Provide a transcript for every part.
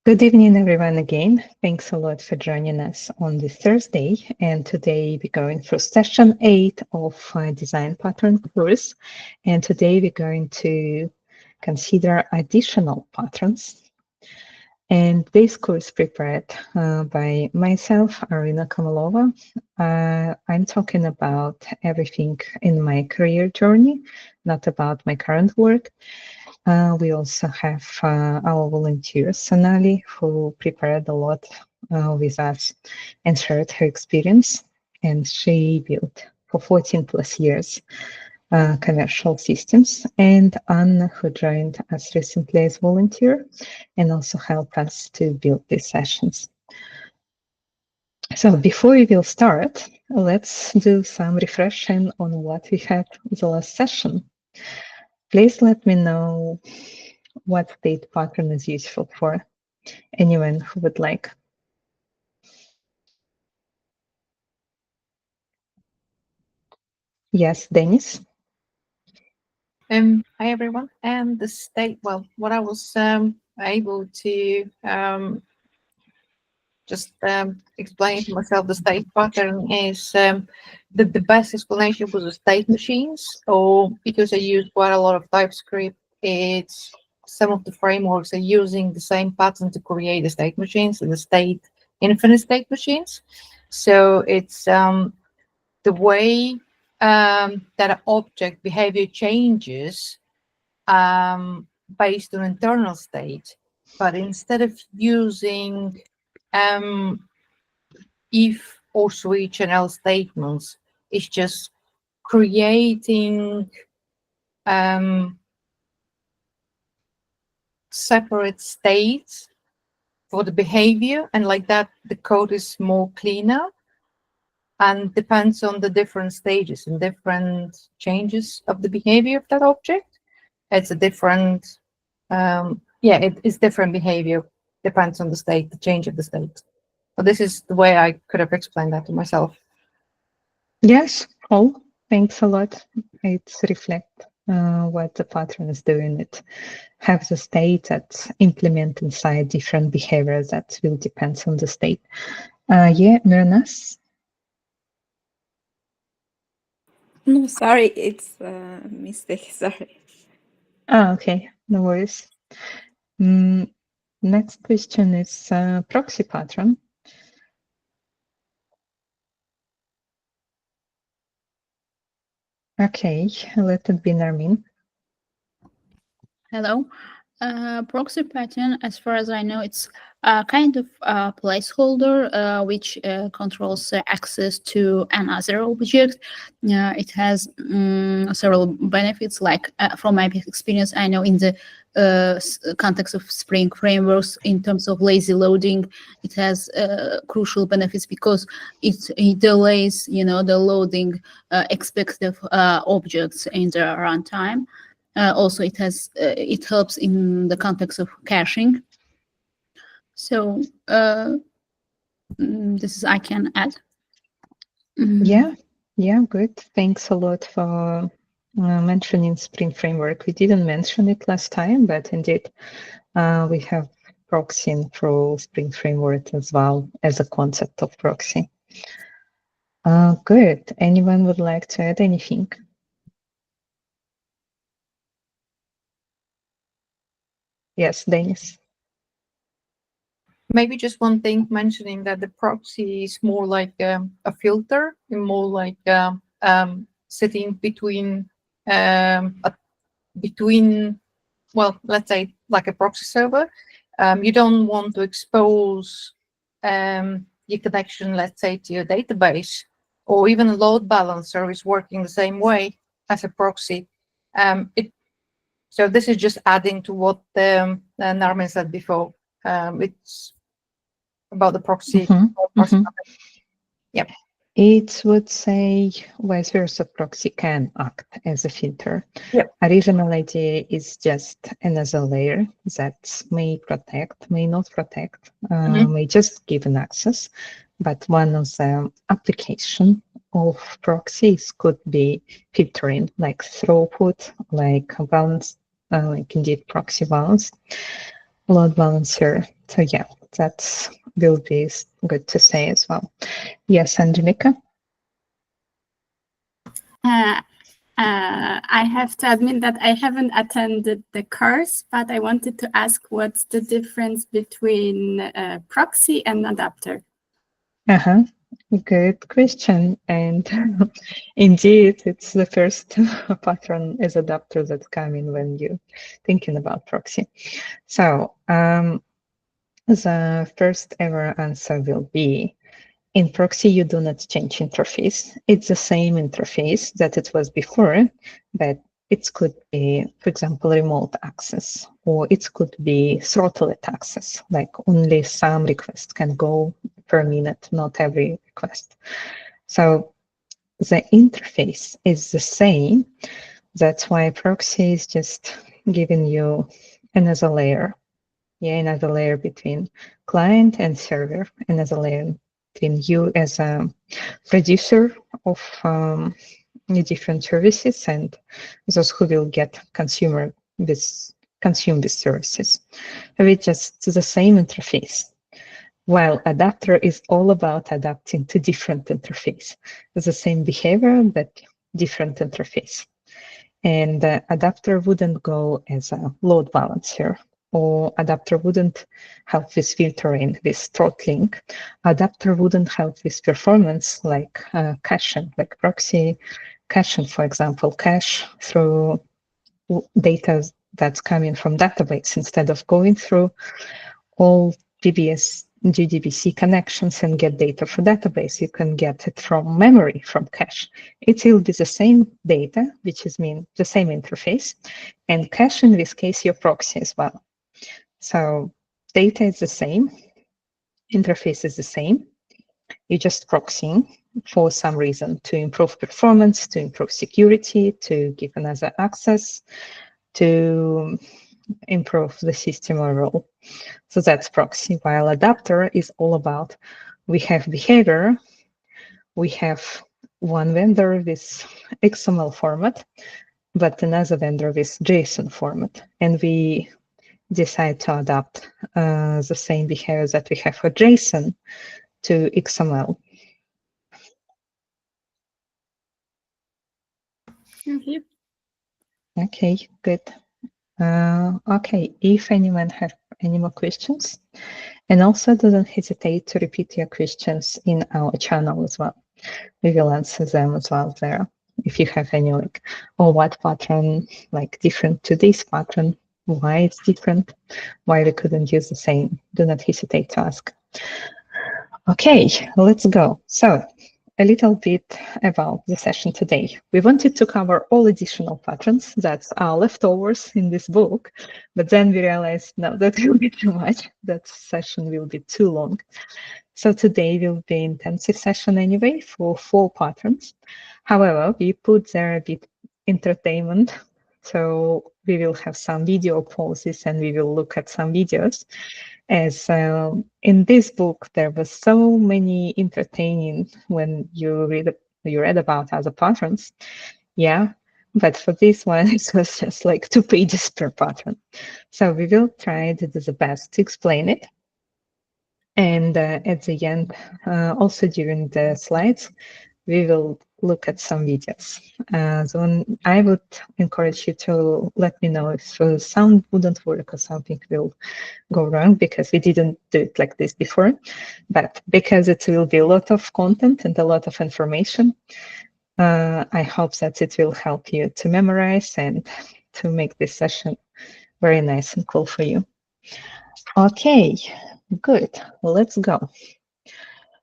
Good evening, everyone, again. Thanks a lot for joining us on this Thursday. And today we're going through session 8 of Design Pattern course. And today we're going to consider additional patterns. And this course prepared by myself, Arina Kamalova. I'm talking about everything in my career journey, not about my current work. We also have our volunteer, Sonali, who prepared a lot with us and shared her experience. And she built for 14 plus years commercial systems. And Anna, who joined us recently as volunteer and also helped us to build these sessions. So before we will start, let's do some refreshing on what we had the last session. Please let me know what state pattern is useful for anyone who would like. Yes, Dennis. Hi everyone. And the state, well, what I was able to just explain to myself, the state pattern is the best explanation was the state machines, or because I use quite a lot of TypeScript, it's some of the frameworks are using the same pattern to create the state machines, the state infinite state machines. So it's the way that an object behavior changes based on internal state, but instead of using if or switch and else statements, it's just creating separate states for the behavior, and like that the code is more cleaner and depends on the different stages and different changes of the behavior of that object. It's a different it is different behavior, depends on the state, the change of the state. So this is the way I could have explained that to myself. Yes, cool. Thanks a lot. It's reflect what the pattern is doing. It has the state that implement inside different behaviors that will depend on the state. Miranas? No, sorry, it's a mistake. Sorry. Okay, no worries. Next question is proxy pattern. Okay, let it be Narmin. Hello. Proxy pattern, as far as I know, it's a kind of placeholder which controls access to another object. It has several benefits, like from my experience, I know in the context of Spring frameworks, in terms of lazy loading, it has crucial benefits because it delays, the loading expected objects in the runtime. Also, it helps in the context of caching. So this is I can add. Yeah, good. Thanks a lot for mentioning Spring Framework. We didn't mention it last time, but indeed we have proxying through Spring Framework as well as a concept of proxy. Good. Anyone would like to add anything? Yes, Dennis. Maybe just one thing, mentioning that the proxy is more like a filter, and more like sitting between well, let's say like a proxy server. You don't want to expose your connection, let's say, to your database, or even a load balancer is working the same way as a proxy. So this is just adding to what Narmin said before. It's about the proxy. Yep. It would say vice versa, proxy can act as a filter. Yep. Original idea is just another layer that may protect, may not protect, may just give an access. But one of the application of proxies could be filtering, like throughput, like balance, like indeed proxy balance, load balancer. So yeah, that will be good to say as well. Yes, Angelica? I have to admit that I haven't attended the course, but I wanted to ask what's the difference between proxy and adapter? Good question. And indeed, it's the first pattern as adapter that's coming when you're thinking about proxy. So the first ever answer will be, in proxy, you do not change interface. It's the same interface that it was before, but it could be, for example, remote access, or it could be throttled access, like only some requests can go per minute, not every request. So the interface is the same. That's why proxy is just giving you another layer. Yeah, another layer between client and server, another layer between you as a producer of different services and those who will get consume these services. It's just the same interface. While adapter is all about adapting to different interface. It's the same behavior, but different interface. And the adapter wouldn't go as a load balancer, or adapter wouldn't help with filtering, with throttling. Adapter wouldn't help with performance like caching, like proxy caching, for example, cache through data that's coming from database instead of going through all GBS, GDBC connections and get data for database. You can get it from memory, from cache. It will be the same data, which is mean the same interface, and cache in this case your proxy as well. So data is the same, interface is the same. You're just proxying for some reason to improve performance, to improve security, to give another access, to improve the system overall. So that's proxy, while adapter is all about, we have behavior, we have one vendor with XML format, but another vendor with JSON format. And we decide to adapt the same behavior that we have for JSON to XML. Okay. Okay, good. Okay, if anyone have any more questions, and also don't hesitate to repeat your questions in our channel as well. We will answer them as well there. If you have any like, or what pattern like different to this pattern, why it's different, why we couldn't use the same, do not hesitate to ask. Okay, let's go. So a little bit about the session today. We wanted to cover all additional patterns that are leftovers in this book, but then we realized, no, that will be too much. That session will be too long. So today will be an intensive session anyway for 4 patterns. However, we put there a bit entertainment. So we will have some video pauses and we will look at some videos. As in this book, there was so many entertaining when you read about other patterns. Yeah, but for this one, it was just like 2 pages per pattern. So we will try to do the best to explain it. And at the end, also during the slides, we will look at some videos. So I would encourage you to let me know if sound wouldn't work or something will go wrong, because we didn't do it like this before. But because it will be a lot of content and a lot of information, I hope that it will help you to memorize and to make this session very nice and cool for you. Okay, good. Let's go.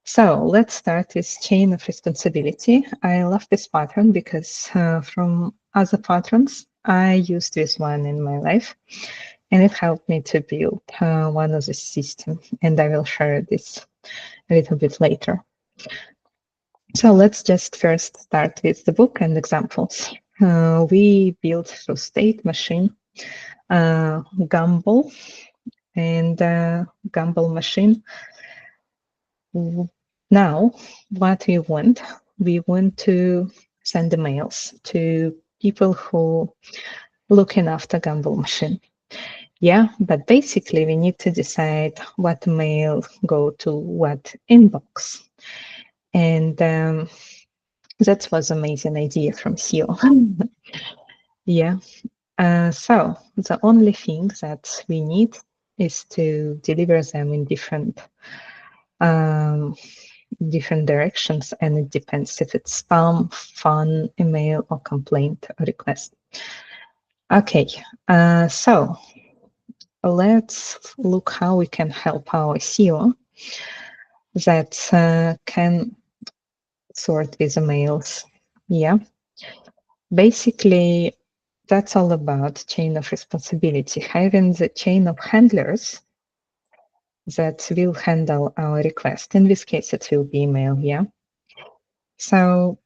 So let's start with chain of responsibility. I love this pattern because from other patterns, I used this one in my life, and it helped me to build one of the systems, and I will share this a little bit later. So let's just first start with the book and examples. We built through state machine, Gumball, and Gumball machine. Now, what we want to send the mails to people who looking after Gumball machine. Yeah, but basically we need to decide what mail go to what inbox. And that was amazing idea from CEO. Yeah. So the only thing that we need is to deliver them in different directions, and it depends if it's spam, fun, email, or complaint or request. Okay, so let's look how we can help our CEO that can sort with emails. Yeah, basically, that's all about chain of responsibility, having the chain of handlers that will handle our request. In this case, it will be email, yeah. So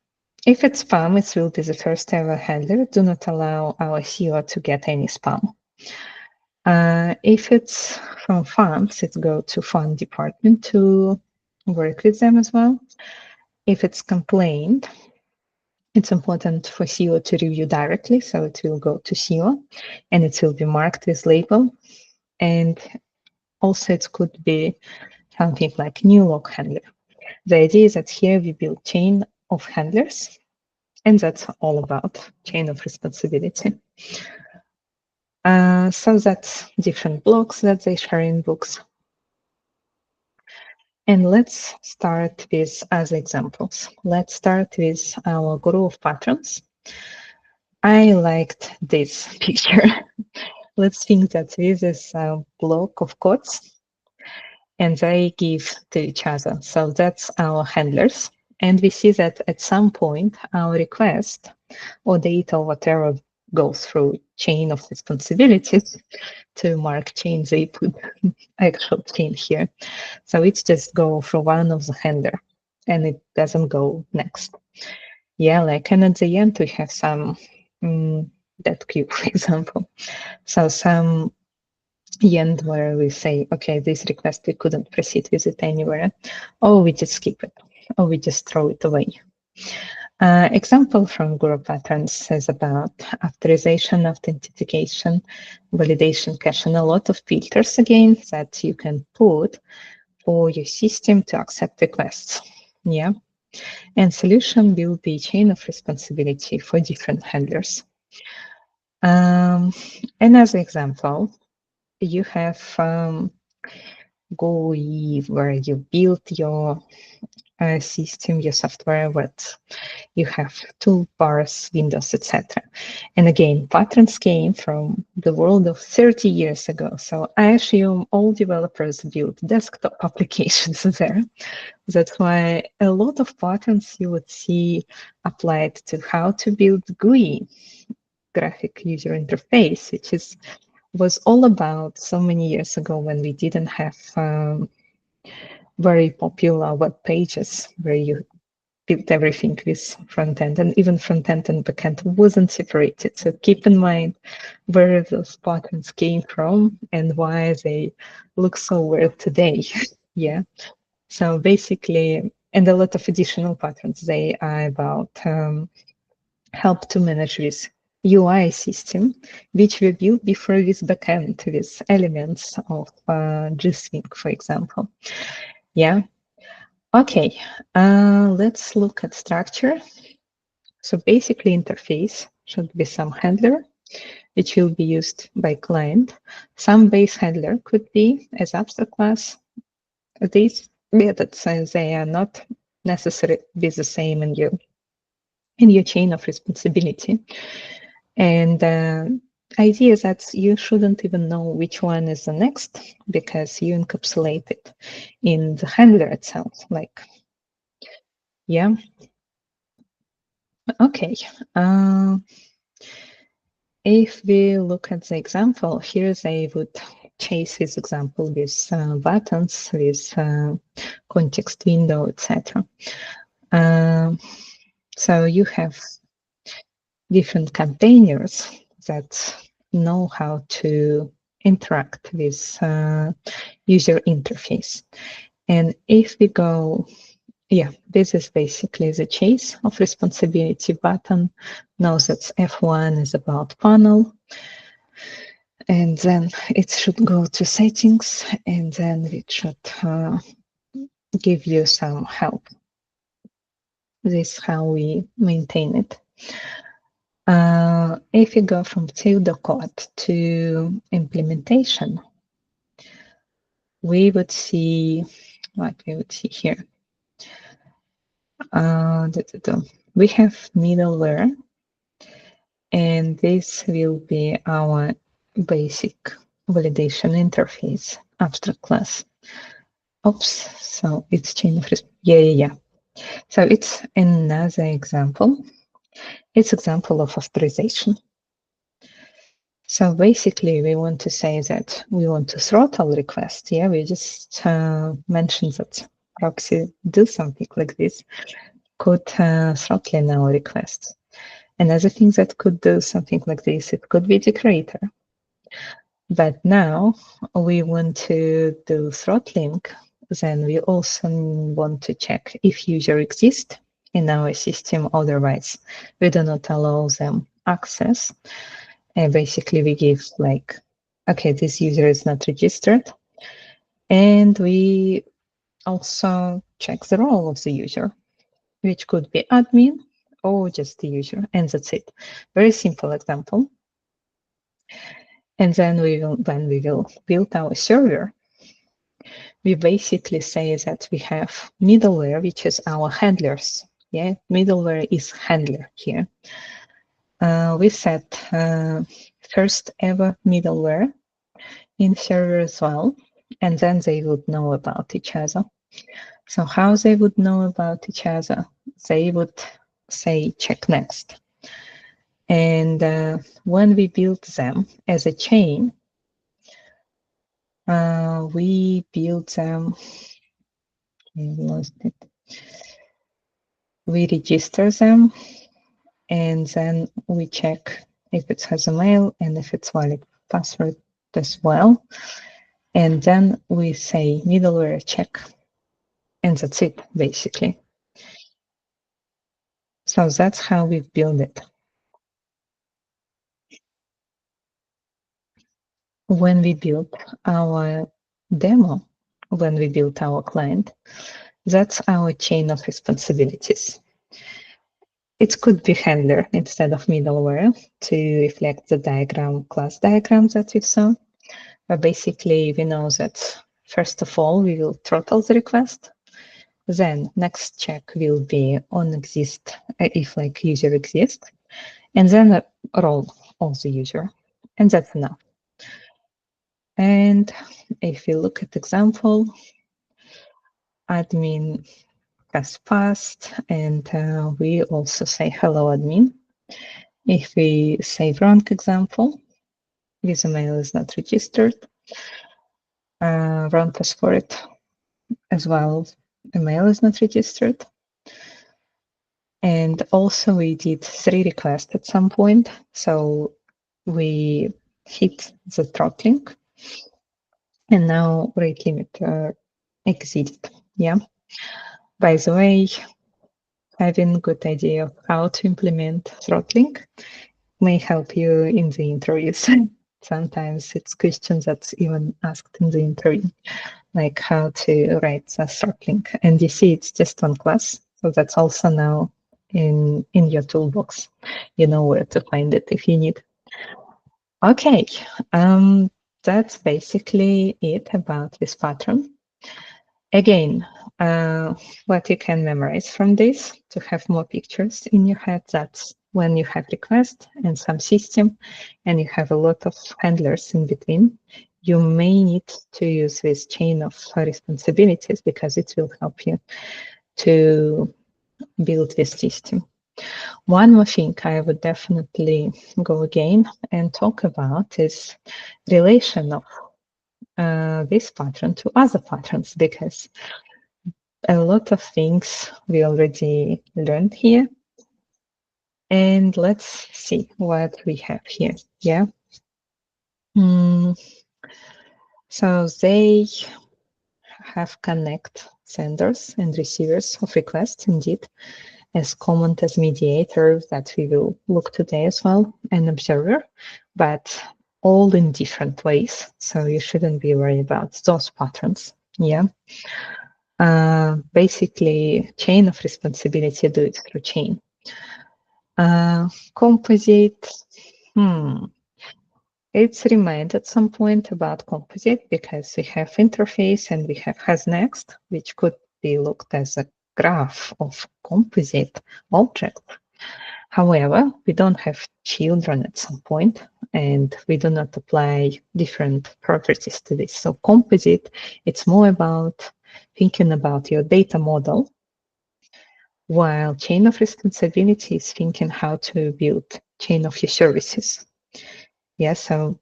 if it's spam, it will be the first ever handler. Do not allow our CEO to get any spam. If it's from funds, it go to fund department to work with them as well. If it's complaint, it's important for CEO to review directly, so it will go to CEO and it will be marked with label. And also it could be something like new log handler. The idea is that here we build chain of handlers, and that's all about chain of responsibility. So that's different blocks that they share in books. And let's start with other examples. Let's start with our guru of patterns. I liked this picture. Let's think that this is a block of codes and they give to each other. So that's our handlers. And we see that at some point, our request or data or whatever goes through chain of responsibilities. To mark chain, they put actual chain here. So it's just go for one of the handler and it doesn't go next. Yeah, like, and at the end we have some that queue, for example. So some end where we say, okay, this request, we couldn't proceed with it anywhere, or we just skip it, or we just throw it away. Example from Guru patterns is about authorization, authentication, validation cache, and a lot of filters again that you can put for your system to accept requests. Yeah. And solution will be chain of responsibility for different handlers. Another example, you have GUI where you build your system, your software, what you have toolbars, windows, etc. And again, patterns came from the world of 30 years ago. So I assume all developers build desktop applications there. That's why a lot of patterns you would see applied to how to build GUI, graphic user interface, which was all about so many years ago when we didn't have very popular web pages where you built everything with front end, and even front end and back end wasn't separated. So keep in mind where those patterns came from and why they look so weird today. Yeah. So basically, and a lot of additional patterns, they are about help to manage this UI system, which we built before this backend with elements of G Sync, for example. Yeah. Okay, let's look at structure. So basically interface should be some handler, which will be used by client. Some base handler could be as abstract class. These methods, they are not necessarily be the same in your chain of responsibility. And idea is that you shouldn't even know which one is the next because you encapsulate it in the handler itself. Like, yeah. Okay. If we look at the example, here I would chase this example with buttons, with context window, etc. So you have different containers that know how to interact with user interface. And if we go, yeah, this is basically the chase of responsibility button. Knows that F1 is about panel. And then it should go to settings, and then it should give you some help. This is how we maintain it. If you go from pseudocode to implementation, we would see what we would see here. We have middleware, and this will be our basic validation interface abstract class. Oops, so it's chain of yeah. So it's another example. It's example of authorization. So basically, we want to say that we want to throttle request. Yeah, we just mentioned that proxy do something like this, could throttling our requests. Another thing that could do something like this, it could be decorator. But now we want to do throttling, then we also want to check if user exists in our system. Otherwise, we do not allow them access. And basically, we give like, okay, this user is not registered. And we also check the role of the user, which could be admin or just the user, and that's it. Very simple example. And then when we will build our server, we basically say that we have middleware, which is our handlers. Yeah, middleware is handler here. We set first ever middleware in server as well, and then they would know about each other. So how they would know about each other? They would say check next. And when we build them as a chain, we build them, I lost it. We register them, and then we check if it has a mail and if it's valid password as well. And then we say middleware check, and that's it, basically. So that's how we build it. When we build our demo, when we build our client, that's our chain of responsibilities. It could be handler instead of middleware to reflect the diagram, class diagram that we saw. But basically, we know that first of all, we will throttle the request. Then next check will be on exist, if like user exists, and then a role of the user. And that's enough. And if we look at example, admin has passed, and we also say hello admin. If we say wrong example, this email is not registered, wrong password as well, email is not registered. And also we did 3 requests at some point, so we hit the throttling, and now rate limit exceeded. Yeah. By the way, having a good idea of how to implement throttling may help you in the interviews. Sometimes it's questions that's even asked in the interview, like how to write the throttling. And you see it's just one class, so that's also now in your toolbox. You know where to find it if you need. Okay, that's basically it about this pattern. Again, what you can memorize from this to have more pictures in your head, that's when you have request and some system and you have a lot of handlers in between, you may need to use this chain of responsibilities because it will help you to build this system. One more thing I would definitely go again and talk about is relation of this pattern to other patterns, because a lot of things we already learned here. And let's see what we have here. Yeah. So they have connect senders and receivers of requests, indeed, as common as mediator that we will look today as well, and observer. But all in different ways. So you shouldn't be worried about those patterns. Yeah. Basically, chain of responsibility, do it through chain. Composite. It's remind at some point about composite because we have interface and we have has next, which could be looked as a graph of composite object. However, we don't have children at some point, and we do not apply different properties to this. So composite, it's more about thinking about your data model, while chain of responsibility is thinking how to build chain of your services. Yeah, so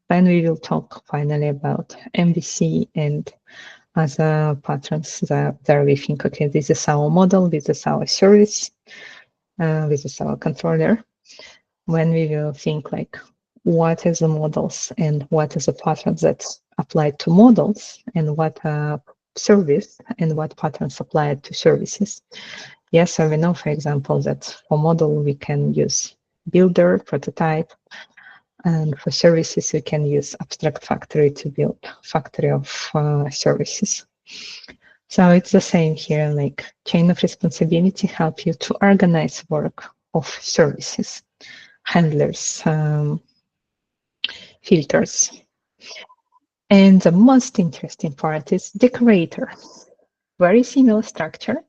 then we will talk finally about MVC and other patterns that we think, okay, this is our model, this is our service, this is our controller. When we will think like, what is the models and what is the patterns that's applied to models and what are service and what patterns applied to services. Yes, so we know, for example, that for model we can use builder, prototype, and for services we can use abstract factory to build factory of services. So it's the same here, like chain of responsibility help you to organize work of services, handlers, filters. And the most interesting part is decorator. Very similar structure.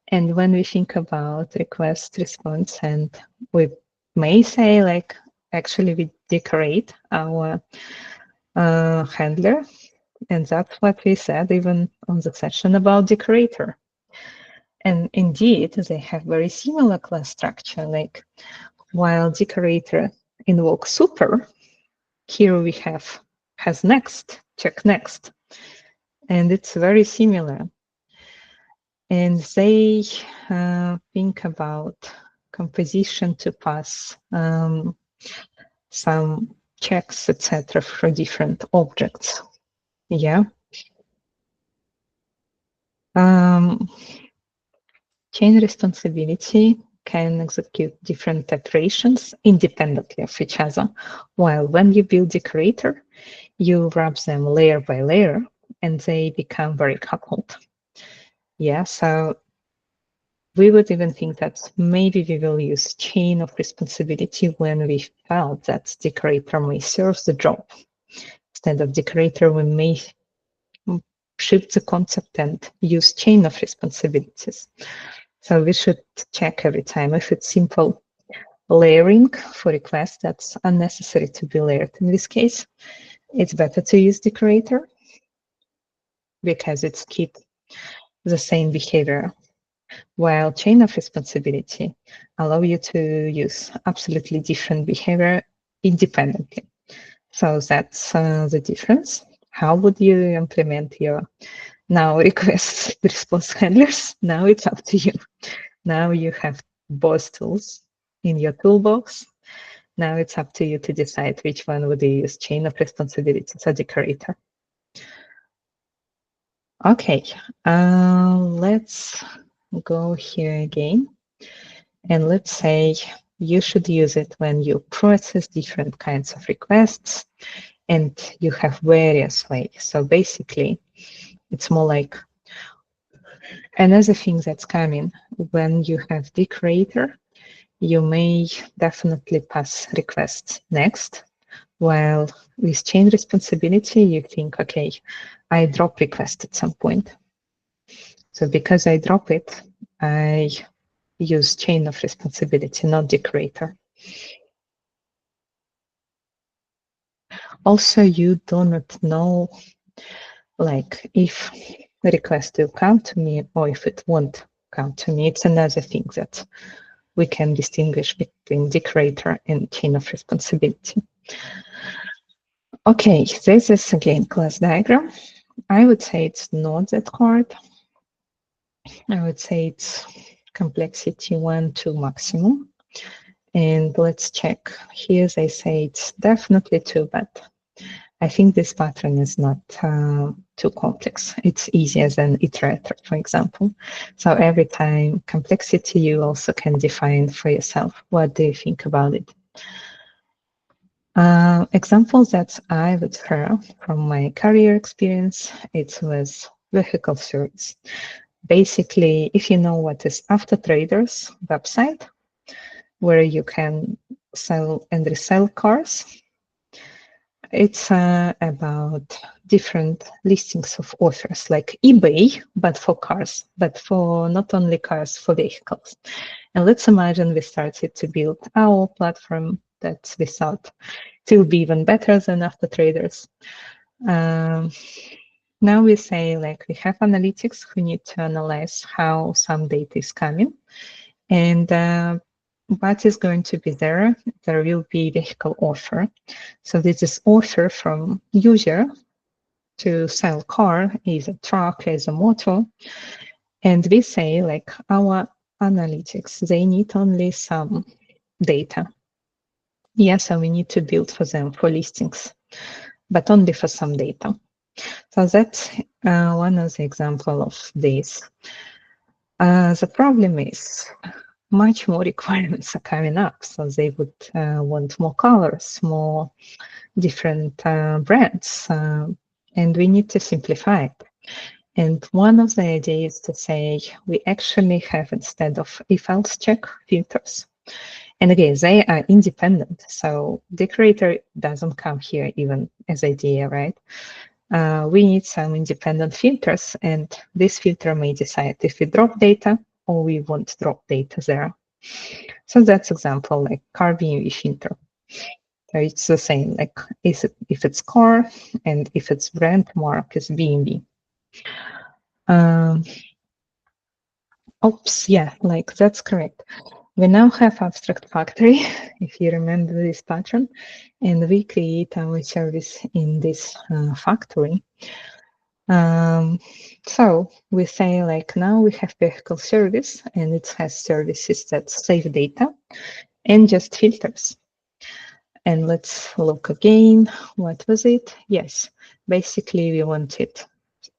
And when we think about request response, and we may say like, actually we decorate our handler. And that's what we said even on the session about decorator. And indeed, they have very similar class structure, like while decorator invokes super, here we have has next, check next. And it's very similar. And they think about composition to pass some checks, etc., for different objects. Yeah. Chain responsibility can execute different iterations independently of each other, while when you build decorator, you wrap them layer by layer, and they become very coupled. Yeah, so we would even think that maybe we will use chain of responsibility when we felt that decorator may serve the job. Instead of decorator, we may shift the concept and use chain of responsibilities. So we should check every time if it's simple layering for requests that's unnecessary to be layered. In this case, it's better to use decorator because it's keep the same behavior, while chain of responsibility allow you to use absolutely different behavior independently. So that's the difference. How would you implement your now request response handlers? Now it's up to you. Now you have both tools in your toolbox. Now it's up to you to decide which one would you use, chain of responsibilities or decorator. Okay, let's go here again. And let's say you should use it when you process different kinds of requests and you have various ways. So basically, it's more like another thing that's coming when you have decorator, you may definitely pass requests next, while with chain responsibility, you think, okay, I drop request at some point. So because I drop it, I use chain of responsibility, not decorator. Also, you do not know, like, if the request will come to me or if it won't come to me. It's another thing that we can distinguish between decorator and chain of responsibility. Okay, this is again class diagram. I would say it's not that hard. I would say it's complexity 1 to maximum. And let's check. Here they say it's definitely 2, but I think this pattern is not too complex. It's easier than iterator, for example. So every time complexity, you also can define for yourself. What do you think about it? Example that I would share from my career experience, it was vehicle service. Basically, if you know what is AutoTrader's website, where you can sell and resell cars, it's about different listings of offers, like eBay, but for cars, but for not only cars, for vehicles. And let's imagine we started to build our platform that we thought it will be even better than AutoTraders. Now we say, like, we have analytics, we need to analyze how some data is coming, and what is going to be there. There will be vehicle offer. So this is offer from user to sell car, is a truck, is a motor. And we say, like, our analytics, they need only some data. Yeah, so we need to build for them for listings, but only for some data. So that's one of the examples of this. The problem is much more requirements are coming up. So they would want more colors, more different brands, and we need to simplify it. And one of the ideas is to say we actually have, instead of if-else check, filters. And again, they are independent. So the creator doesn't come here even as idea, right? We need some independent filters, and this filter may decide if we drop data or we won't drop data there. So that's example, like car BMV filter. So it's the same, like if it's car and if it's brand mark is BMV. Oops, yeah, like that's correct. We now have abstract factory, if you remember this pattern, and we create our service in this factory. So we say, like, now we have vehicle service, and it has services that save data and just filters. And let's look again. What was it? Yes, basically we wanted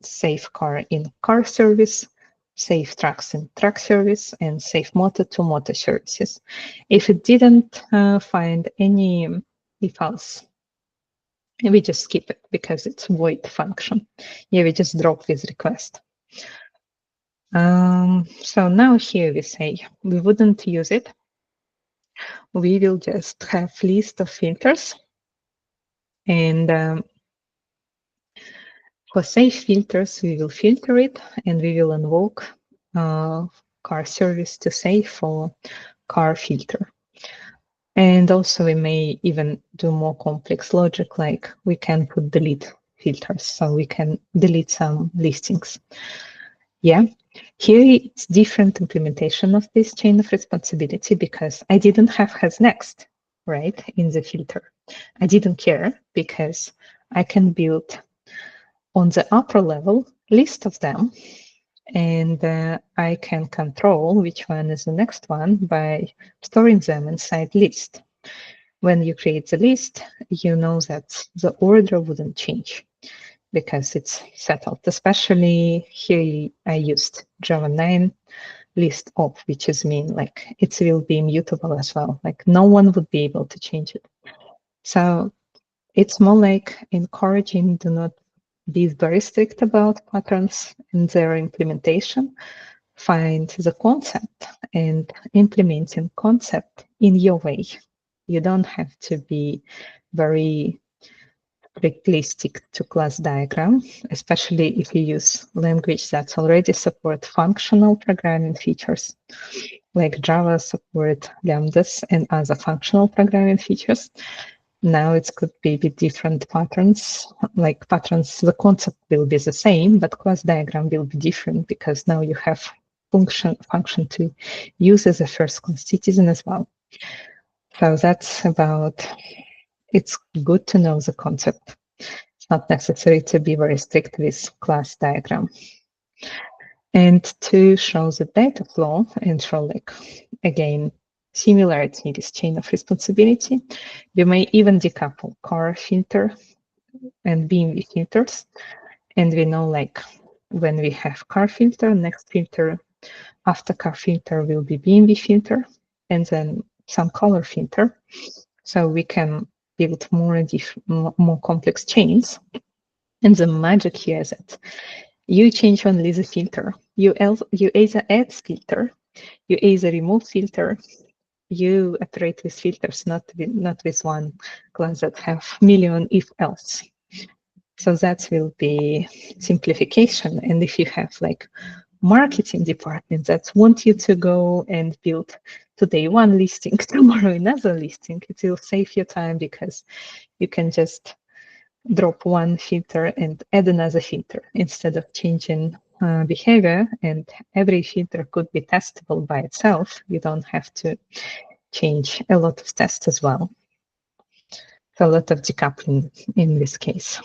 save car in car service, save trucks in truck service, and save motor to motor services. If it didn't find any if-else, we just skip it because it's void function. Yeah, we just drop this request. So now here we say we wouldn't use it. We will just have list of filters, and for save filters, we will filter it, and we will invoke car service to save for car filter. And also we may even do more complex logic, like we can put delete filters, so we can delete some listings. Yeah, here it's different implementation of this chain of responsibility because I didn't have has next, right, in the filter. I didn't care because I can build on the upper level list of them, and I can control which one is the next one by storing them inside list. When you create the list, you know that the order wouldn't change because it's settled. Especially here, I used Java 9 list of, which is mean like it will be immutable as well. Like no one would be able to change it. So it's more like encouraging do not be very strict about patterns and their implementation. Find the concept and implementing concept in your way. You don't have to be very strictly stick to class diagram, especially if you use language that already support functional programming features, like Java support lambdas and other functional programming features. Now it could be with different patterns, like patterns, the concept will be the same, but class diagram will be different because now you have function to use as a first class citizen as well. So that's about, it's good to know the concept. It's not necessary to be very strict with class diagram. And to show the data flow and show, like, again, similarity in this chain of responsibility, you may even decouple car filter and BMV filters. And we know, like, when we have car filter, next filter after car filter will be BMV filter, and then some color filter. So we can build more complex chains. And the magic here is that you change only the filter. You either add filter, you either remove filter, you iterate with filters, not with one class that have million if else. So that will be simplification. And if you have like marketing department that want you to go and build today one listing, tomorrow another listing, it will save you time because you can just drop one filter and add another filter instead of changing behavior, and every filter could be testable by itself. You don't have to change a lot of tests as well. So a lot of decoupling in this case.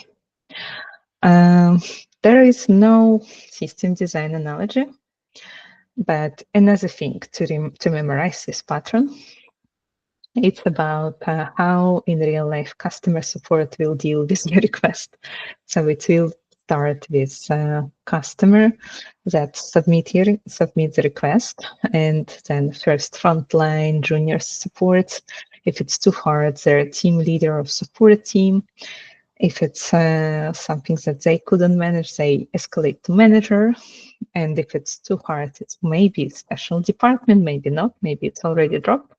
There is no system design analogy, but another thing to memorize this pattern, it's about how in real life customer support will deal with your request. So it will start with customer that submit the request, and then first frontline junior support. If it's too hard, their team leader or support team. If it's something that they couldn't manage, they escalate to manager. And if it's too hard, it's maybe special department, maybe not, maybe it's already dropped.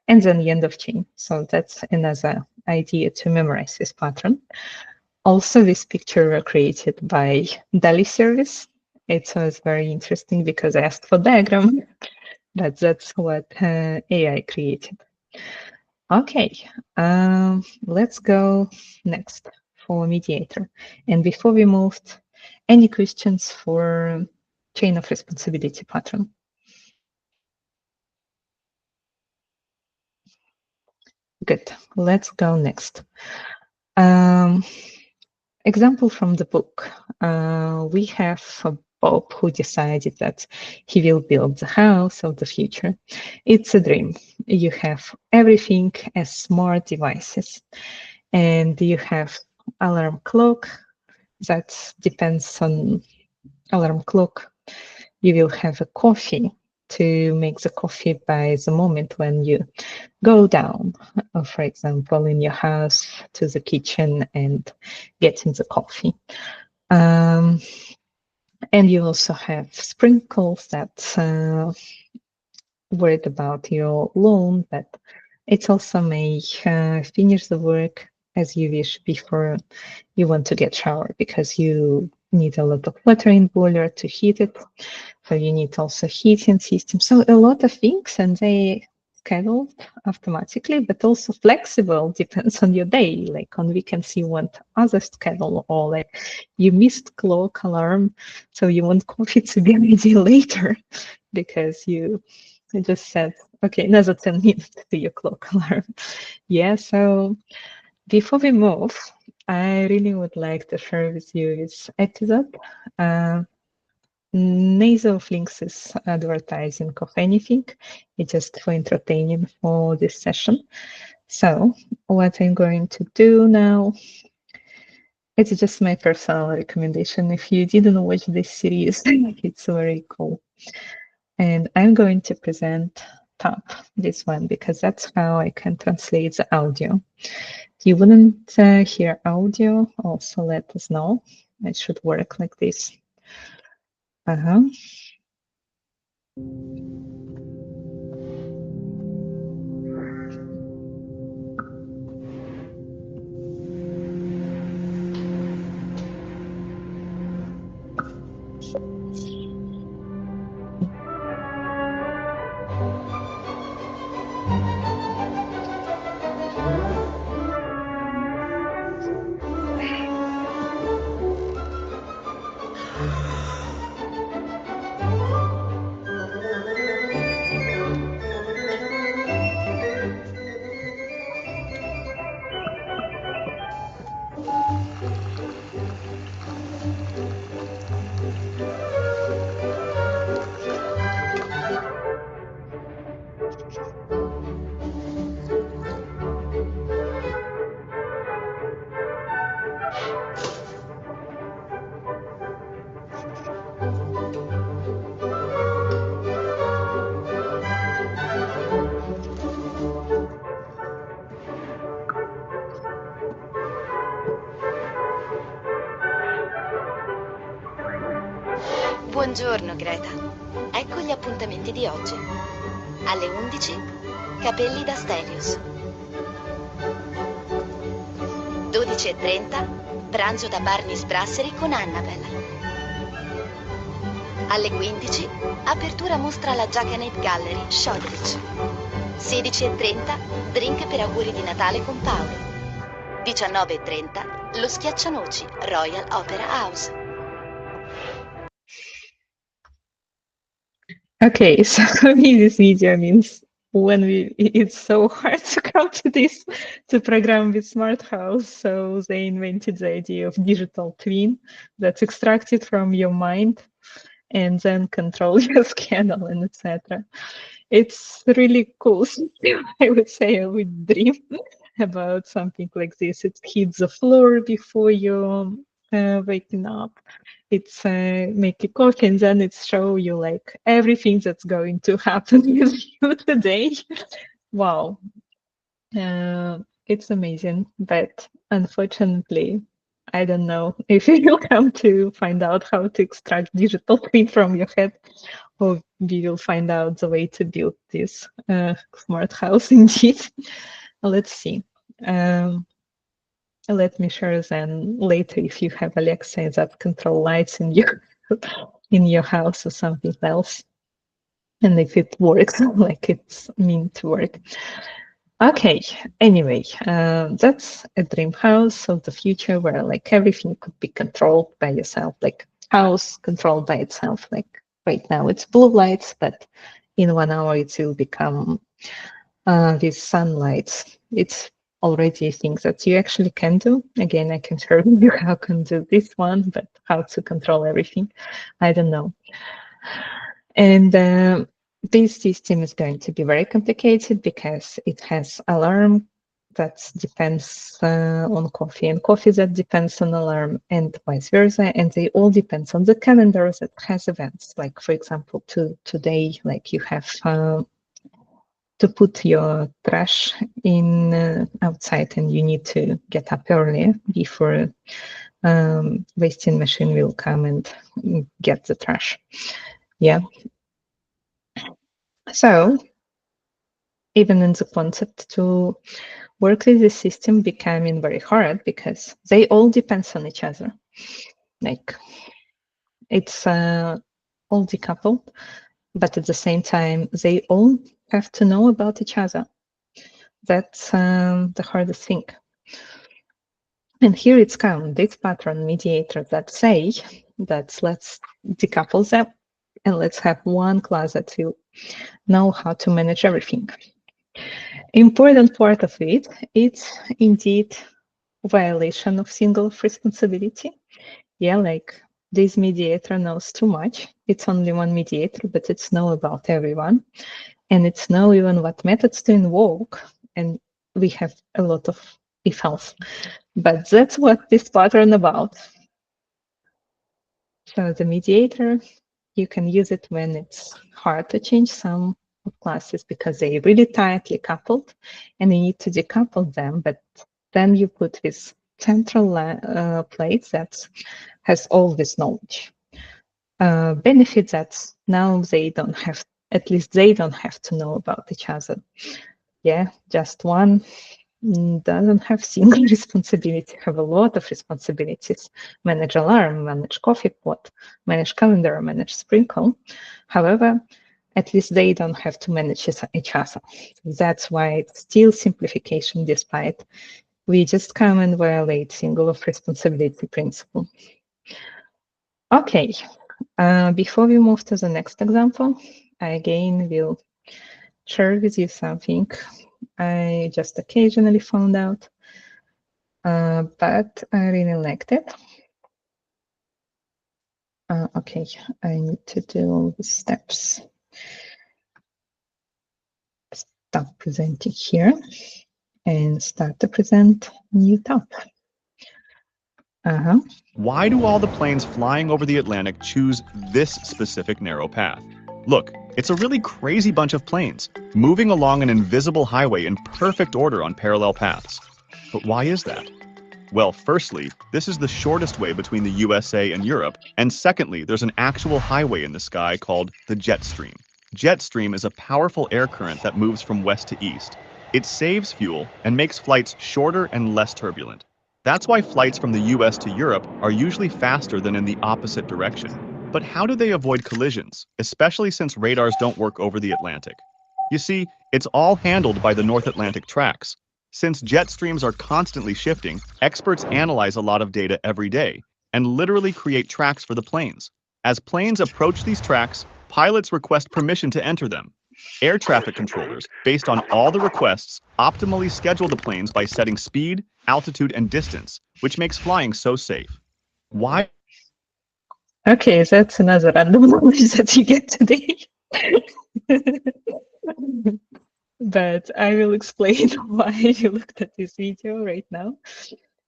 And then the end of chain. So that's another idea to memorize this pattern. Also, this picture was created by DALI service. It was very interesting because I asked for diagram, but that's what AI created. Okay, let's go next for Mediator. And before we moved, any questions for chain of responsibility pattern? Good, let's go next. Example from the book. We have Bob who decided that he will build the house of the future. It's a dream. You have everything as smart devices, and you have alarm clock that depends on alarm clock. You will have a coffee to make the coffee by the moment when you go down, for example, in your house to the kitchen and getting the coffee. And you also have sprinkles that worried about your lawn, but it also may finish the work as you wish before you want to get shower, because you need a lot of water in boiler to heat it. So you need also heating system. So a lot of things, and they scheduled automatically, but also flexible, depends on your day. Like on weekends, you want other schedule, or like you missed clock alarm, so you want coffee to be ready later because you just said, okay, another 10 minutes to your clock alarm. Yeah, so before we move, I really would like to share with you this episode. Neither of links is advertising of anything. It's just for entertaining for this session. So what I'm going to do now, it's just my personal recommendation. If you didn't watch this series, it's very cool. And I'm going to present top, this one, because that's how I can translate the audio. If you wouldn't hear audio, also let us know. It should work like this. Buongiorno Greta, ecco gli appuntamenti di oggi. Alle 11, capelli da Stelios. 12:30, pranzo da Barney's Brasserie con Annabelle. Alle 15, apertura mostra alla Jackanape Gallery, Shoreditch. 16:30, drink per auguri di Natale con Paolo. 19:30, lo schiaccianoci, Royal Opera House. Okay, so for me, this video means it's so hard to come to this, to program with Smart House. So they invented the idea of digital twin that's extracted from your mind and then control your schedule and etc. It's really cool system. I would say I would dream about something like this. It hits the floor before you're waking up. It's make you coffee and then it's show you like everything that's going to happen with you today. Wow. It's amazing, but unfortunately, I don't know if you will come to find out how to extract digital twin from your head, or we will find out the way to build this smart house indeed. Let's see. Let me share then later if you have Alexa that control lights in your house or something else, and if it works like it's meant to work. Okay, anyway, that's a dream house of the future where like everything could be controlled by yourself, like house controlled by itself. Like right now it's blue lights, but in 1 hour it will become these sunlights. It's already a thing that you actually can do. Again, I can show you how to do this one, but how to control everything, I don't know. And this system is going to be very complicated because it has alarm that depends on coffee, and coffee that depends on alarm, and vice versa. And they all depend on the calendar that has events. Like, for example, today, like you have to put your trash in outside, and you need to get up early before wasting machine will come and get the trash. Yeah. So even in the concept to work with the system becoming very hard because they all depend on each other. Like it's all decoupled, but at the same time, they all have to know about each other. That's the hardest thing. And here it's come, this pattern mediator that say that let's decouple them and let's have one class that will know how to manage everything. Important part of it, it's indeed violation of single of responsibility. Yeah, like this mediator knows too much. It's only one mediator, but it's know about everyone. And it's know even what methods to invoke. And we have a lot of if else. But that's what this pattern about. So the mediator, you can use it when it's hard to change some classes because they're really tightly coupled and you need to decouple them. But then you put this central plate that has all this knowledge. Benefit that now they don't have, at least they don't have to know about each other. Yeah, just one doesn't have single responsibility, have a lot of responsibilities. Manage alarm, manage coffee pot, manage calendar, manage sprinkle. However, at least they don't have to manage each other. That's why it's still simplification despite we just come and violate single of responsibility principle. Okay, before we move to the next example, I again will share with you something I just occasionally found out, but I really liked it. Okay, I need to do all the steps. Stop presenting here and start to present new tab. Why do all the planes flying over the Atlantic choose this specific narrow path? Look, it's a really crazy bunch of planes, moving along an invisible highway in perfect order on parallel paths. But why is that? Well, firstly, this is the shortest way between the USA and Europe, and secondly, there's an actual highway in the sky called the jet stream. Jet stream is a powerful air current that moves from west to east. It saves fuel and makes flights shorter and less turbulent. That's why flights from the US to Europe are usually faster than in the opposite direction. But how do they avoid collisions, especially since radars don't work over the Atlantic? You see, it's all handled by the North Atlantic tracks. Since jet streams are constantly shifting, experts analyze a lot of data every day and literally create tracks for the planes. As planes approach these tracks, pilots request permission to enter them. Air traffic controllers, based on all the requests, optimally schedule the planes by setting speed, altitude, and distance, which makes flying so safe. Why? Okay, that's another random knowledge that you get today. But I will explain why you looked at this video right now.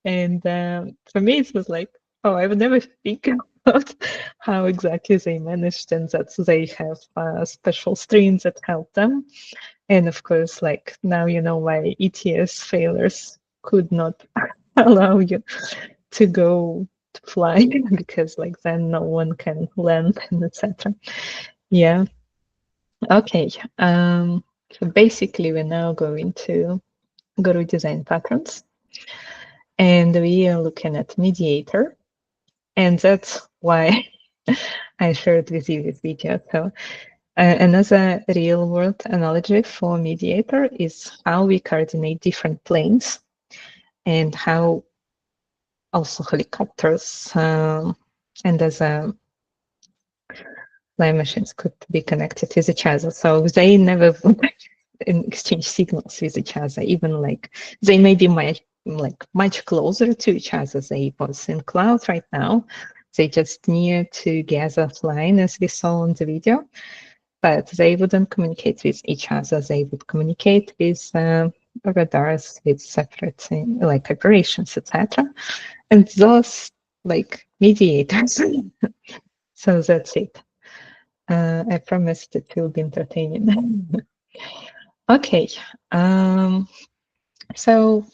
And for me, it was like, oh, I would never think about how exactly they managed, and that they have special streams that help them. And of course, like now you know why ETS failures could not allow you to go to fly because like then no one can land and etc. Yeah. Okay. So basically, we're now going to go to design patterns, and we are looking at Mediator, and that's why I shared with you this video. So another real-world analogy for Mediator is how we coordinate different planes and how also helicopters and other flying machines could be connected with each other. So they never exchange signals with each other, even like they may be much closer to each other. They both in cloud right now. They just near together flying, as we saw on the video, but they wouldn't communicate with each other. They would communicate with radars, with separate like operations, etc. And those like mediators. So that's it. I promised it will be entertaining. Okay, so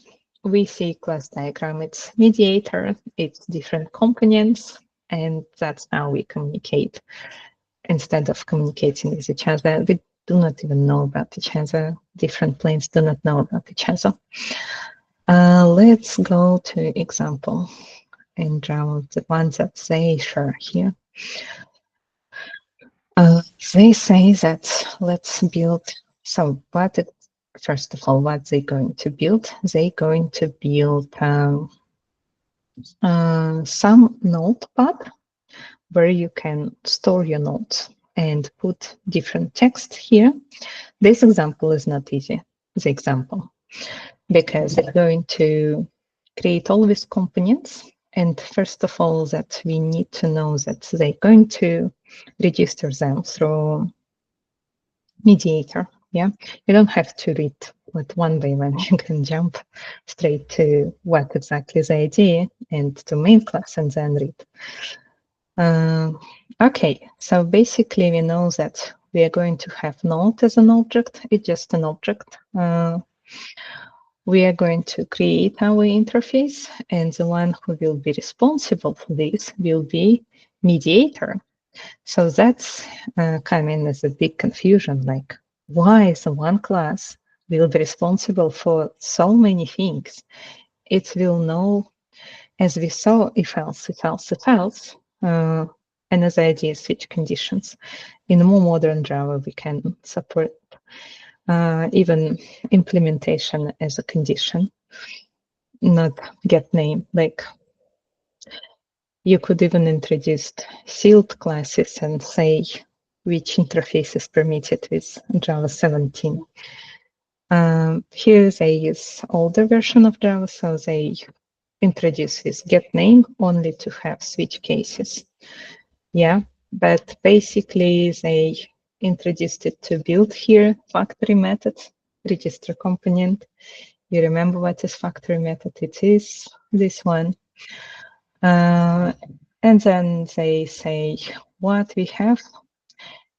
we see class diagram. It's Mediator, it's different components, and that's how we communicate. Instead of communicating with each other, we do not even know about each other. Different planes do not know about each other. Let's go to example and draw the ones that they share here. They say that let's build, so first of all, what they're going to build? They're going to build some notepad where you can store your notes and put different text here. This example is not easy, the example, because they're going to create all these components. And first of all, that we need to know that they're going to register them through Mediator. Yeah, you don't have to read it one by one. You can jump straight to what exactly is the idea and to main class and then read. Okay, so basically we know that we are going to have node as an object. It's just an object. We are going to create our interface, and the one who will be responsible for this will be Mediator. So that's coming as a big confusion, like why is one class will be responsible for so many things? It will know, as we saw, if else, if else, if else, and as idea switch conditions. In more modern Java, we can support even implementation as a condition, not get name. Like you could even introduce sealed classes and say which interface is permitted with Java 17. Here they use older version of Java, so they introduce this get name only to have switch cases. Yeah, but basically they introduced it to build here factory method, register component. You remember what is factory method? It is this one. And then they say what we have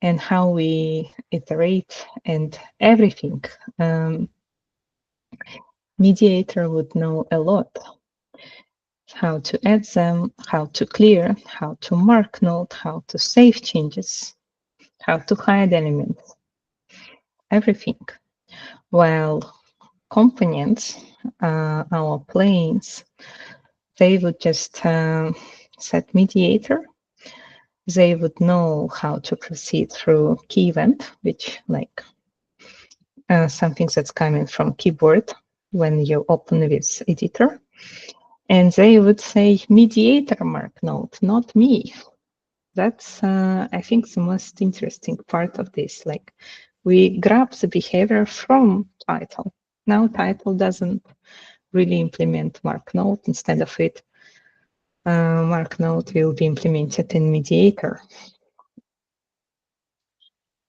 and how we iterate and everything. Mediator would know a lot. how to add them, how to clear, how to mark node, how to save changes, how to hide elements, everything. While components, our planes, they would just set mediator. They would know how to proceed through key event, which like something that's coming from keyboard when you open with editor. And they would say mediator mark node, not me. That's, I think, the most interesting part of this. Like, we grab the behavior from title. Now title doesn't really implement mark node. Instead of it, mark node will be implemented in mediator.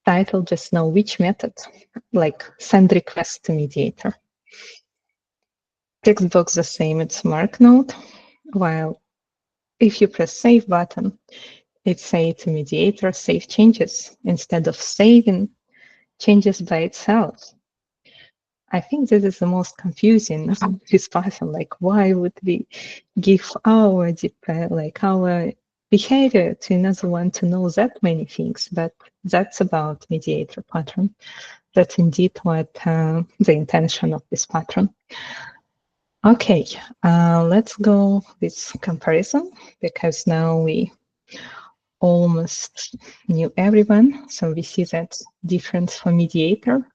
Title just know which method, like send request to mediator. Text box the same, it's mark node, while if you press save button, it say to mediator save changes instead of saving changes by itself. I think this is the most confusing of this pattern. Like, why would we give our our behavior to another one to know that many things? But that's about mediator pattern. That's indeed what the intention of this pattern. Okay, let's go with comparison, because now we almost knew everyone. So we see that difference for mediator.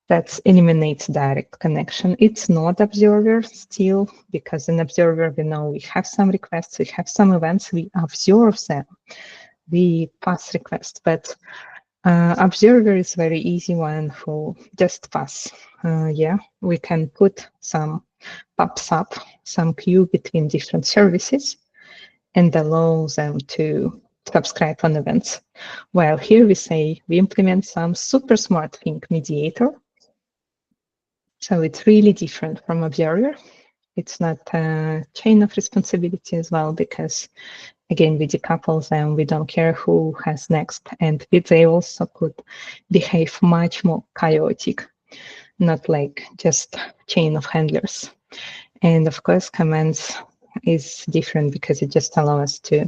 That eliminates direct connection. It's not observer still, because in observer we know we have some requests, we have some events, we observe them, we pass requests, but observer is very easy one who just pass. Yeah, we can put some pops up, some queue between different services and allow them to subscribe on events. While here we say we implement some super smart thing, mediator. So it's really different from observer. It's not a chain of responsibility as well, because again, we decouple them. We don't care who has next. And they also could behave much more chaotic, not like just chain of handlers. And of course, commands is different because it just allows us to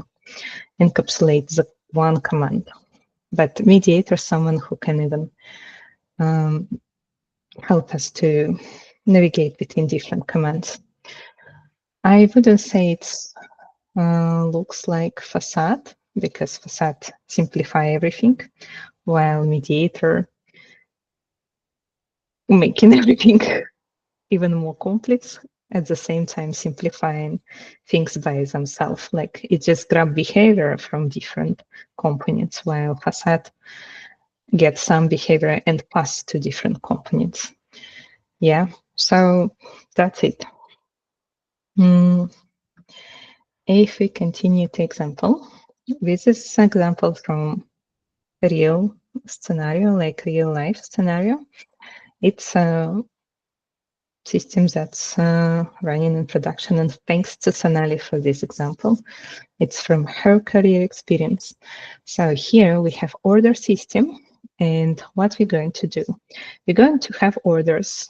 encapsulate the one command. But mediator, someone who can even help us to navigate between different commands. I wouldn't say it's looks like facade, because facade simplify everything, while mediator making everything even more complex, at the same time simplifying things by themselves. Like, it just grab behavior from different components, while facade get some behavior and pass to different components. Yeah, so that's it. If we continue to example, this is an example from a real scenario, like real life scenario. It's a system that's running in production, and thanks to Sonali for this example. It's from her career experience. So here we have order system, and what we're going to do, we're going to have orders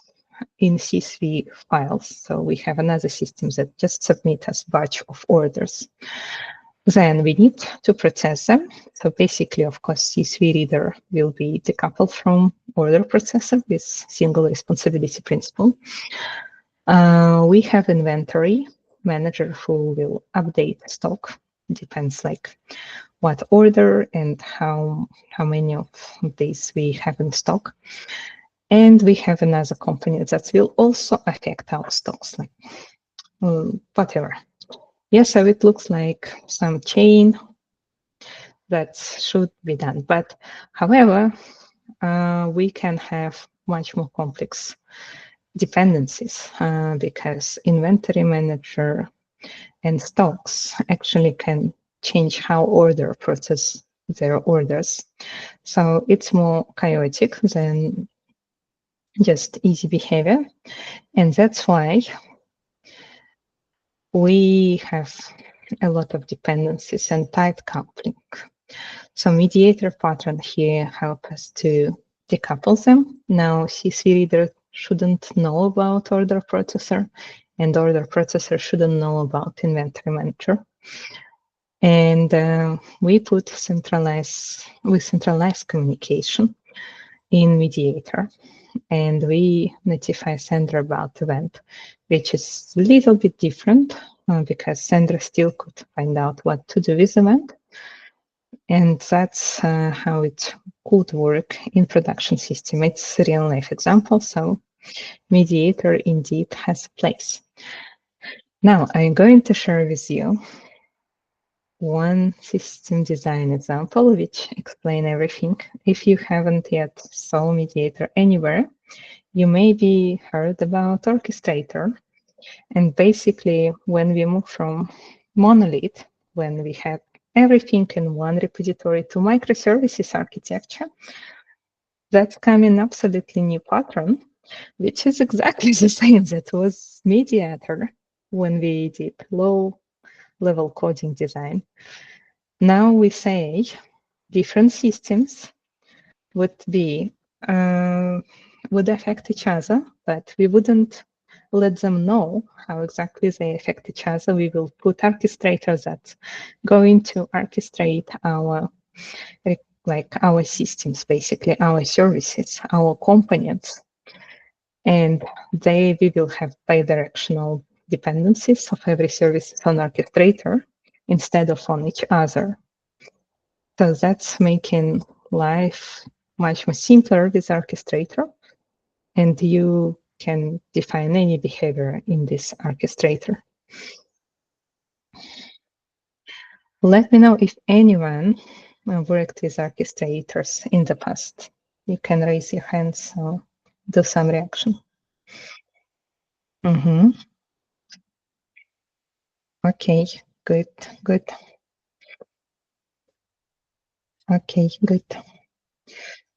in CSV files. So we have another system that just submit us batch of orders. Then we need to process them. So basically, of course, CSV reader will be decoupled from order processor with single responsibility principle. We have inventory manager who will update stock. Depends like what order and how many of these we have in stock. And we have another component that will also affect our stocks, like whatever. Yeah, so it looks like some chain that should be done. But however, we can have much more complex dependencies because inventory manager and stocks actually can change how order process their orders. So it's more chaotic than just easy behavior. And that's why we have a lot of dependencies and tight coupling. So mediator pattern here help us to decouple them. Now CSV reader shouldn't know about order processor. and order processor shouldn't know about inventory manager. And we centralize communication in Mediator, and we notify sender about event, which is a little bit different because sender still could find out what to do with event. And that's how it could work in production system. It's a real life example, so Mediator indeed has a place. Now I'm going to share with you one system design example which explain everything. If you haven't yet saw Mediator anywhere, you maybe heard about Orchestrator. And basically, when we move from monolith, when we have everything in one repository, to microservices architecture, that's coming absolutely new pattern, which is exactly the same that was Mediator when we did low-level coding design. Now we say different systems would affect each other, but we wouldn't let them know how exactly they affect each other. We will put orchestrators that's going to orchestrate our systems, basically our services, our components, and we will have bidirectional dependencies of every service on orchestrator instead of on each other. So that's making life much more simpler with orchestrator, and you can define any behavior in this orchestrator. Let me know if anyone worked with orchestrators in the past. You can raise your hands or do some reaction. Okay, good. Okay, good.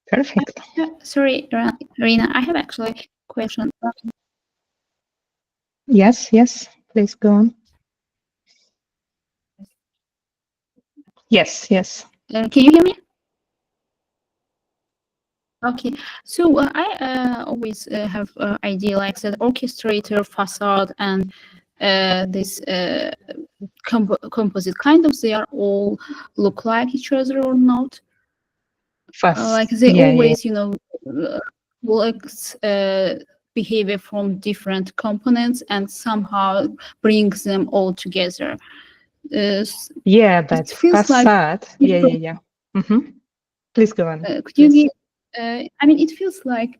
Perfect. Sorry, Rina, I have actually a question. Yes, please go on. Yes. Can you hear me? Okay, so I always have idea like that orchestrator, facade, and this composite kind of, they are all look like each other or not? Like they always, you know, looks behavior from different components and somehow brings them all together. Yeah, that's facade. Like, yeah. Please go on. Could you give? I mean, it feels like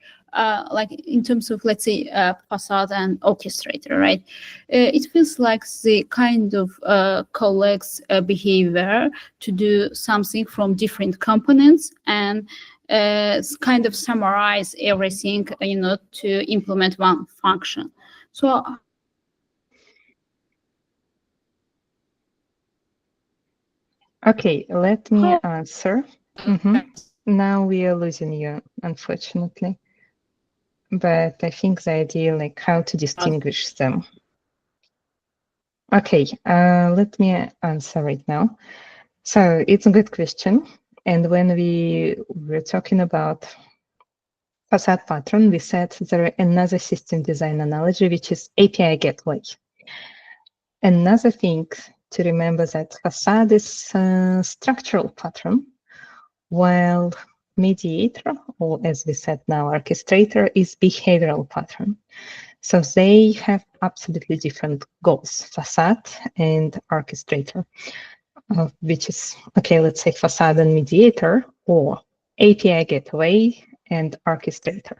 in terms of, let's say, facade and orchestrator, right? It feels like the kind of collects behavior to do something from different components and kind of summarize everything, you know, to implement one function. So. Okay, let me answer. Now we are losing you, unfortunately. But I think the idea, like how to distinguish them. Okay, let me answer right now. So it's a good question. And when we were talking about facade pattern, we said there is another system design analogy, which is API gateway. Another thing to remember that facade is a structural pattern, while Mediator, or as we said now, orchestrator, is behavioral pattern. So they have absolutely different goals, facade and orchestrator, which is, okay, let's say facade and Mediator, or API gateway and orchestrator.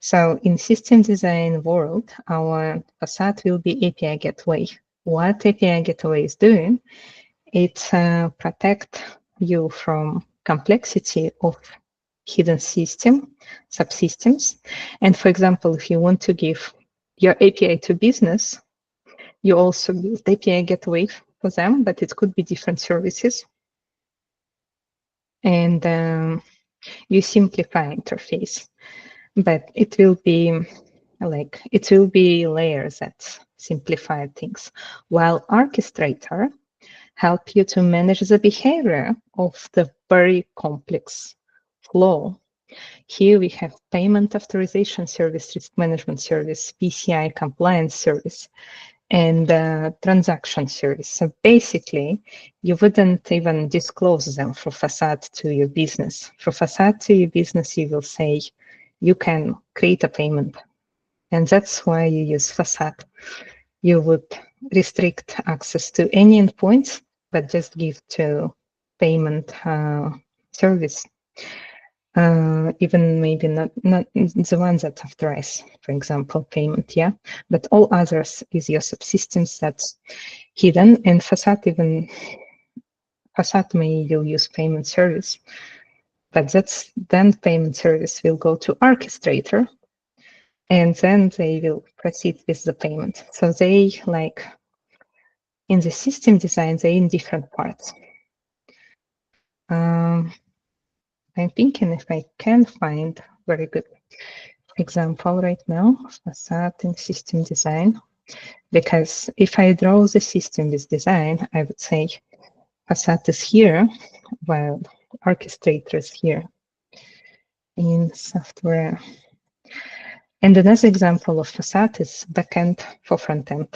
So in system design world, our facade will be API gateway. What API gateway is doing, it protects you from complexity of hidden subsystems. And for example, if you want to give your API to business, you also build API gateway for them, but it could be different services. And you simplify interface, but it will be layers that simplify things, while orchestrator help you to manage the behavior of the very complex flow Here we have payment authorization service, risk management service, PCI compliance service, and transaction service. So basically, you wouldn't even disclose them for facade to your business. For facade to your business, you will say you can create a payment. And that's why you use facade. You would restrict access to any endpoints, but just give to payment service. Even maybe not the ones that authorize, for example, payment, yeah, but all others is your subsystems that's hidden, and facade may will use payment service, but that's then payment service will go to orchestrator, and then they will proceed with the payment. So they, like in the system design, they're in different parts. I'm thinking if I can find very good example right now, facade in system design, because if I draw the system with design, I would say facade is here, while orchestrator is here in software. And another example of facade is backend for frontend.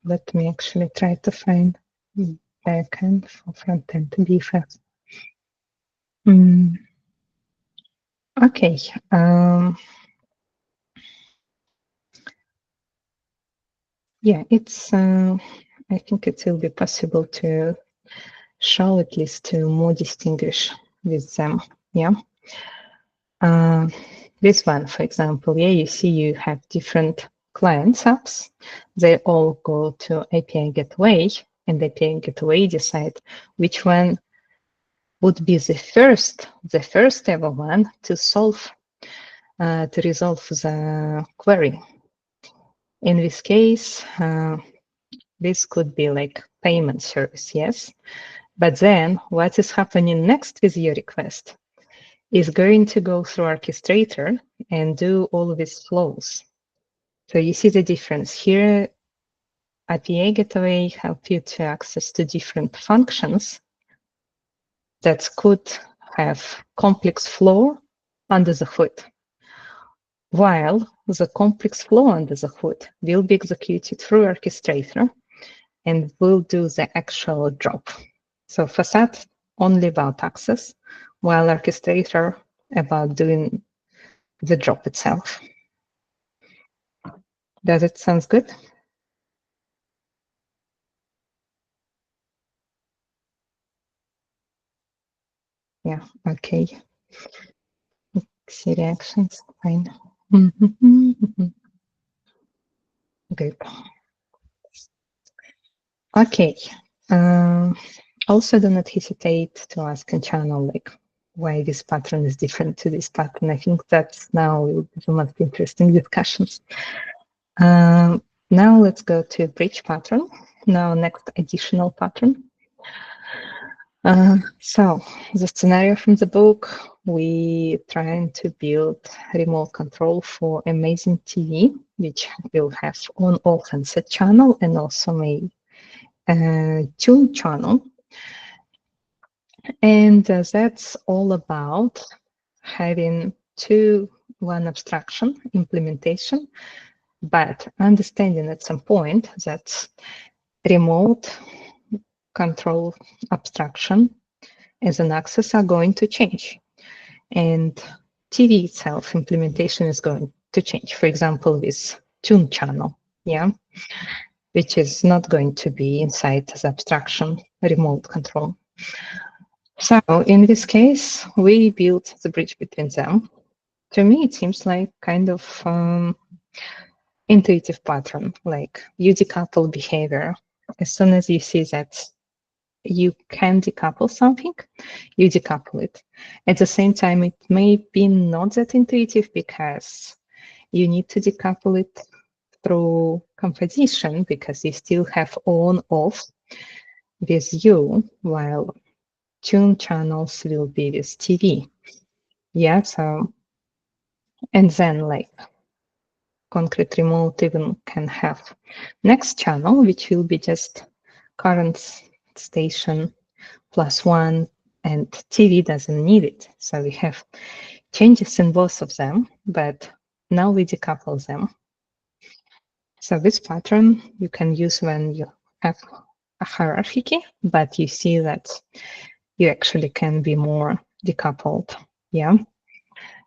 Let me actually try to find backend for frontend defects. Okay. Yeah, it's. I think it will be possible to show at least to more distinguish with them. Yeah. This one, for example, yeah, you see you have different clients apps. They all go to API gateway, and the API gateway decide which one would be the first ever one to solve, to resolve the query. In this case, this could be like payment service, yes. But then what is happening next with your request is going to go through orchestrator and do all of these flows. So you see the difference here. API gateway help you to access to different functions that could have complex flow under the hood, while the complex flow under the hood will be executed through orchestrator and will do the actual job. So facade only about access, while orchestrator about doing the job itself. Does it sound good? Yeah, okay. See reactions, fine. Good. Okay. Also, do not hesitate to ask in channel, like, why this pattern is different to this pattern. I think that's now will be the most interesting discussions. Now let's go to bridge pattern. Now next additional pattern. So the scenario from the book, we trying to build remote control for amazing TV, which will have on-off and set channel, and also may tune channel. And that's all about having one abstraction implementation, but understanding at some point that remote control abstraction as an access are going to change. And TV itself implementation is going to change. For example, this tune channel, yeah, which is not going to be inside the abstraction remote control. So in this case, we built the bridge between them. To me, it seems like kind of intuitive pattern, like you decouple behavior. As soon as you see that you can decouple something, you decouple it. At the same time, it may be not that intuitive because you need to decouple it through composition because you still have on-off with you, while tune channels will be with TV. Yeah, so, and then like concrete remote even can have next channel, which will be just current station +1 and TV doesn't need it. So we have changes in both of them, but now we decouple them. So this pattern you can use when you have a hierarchy, but you see that you actually can be more decoupled. Yeah,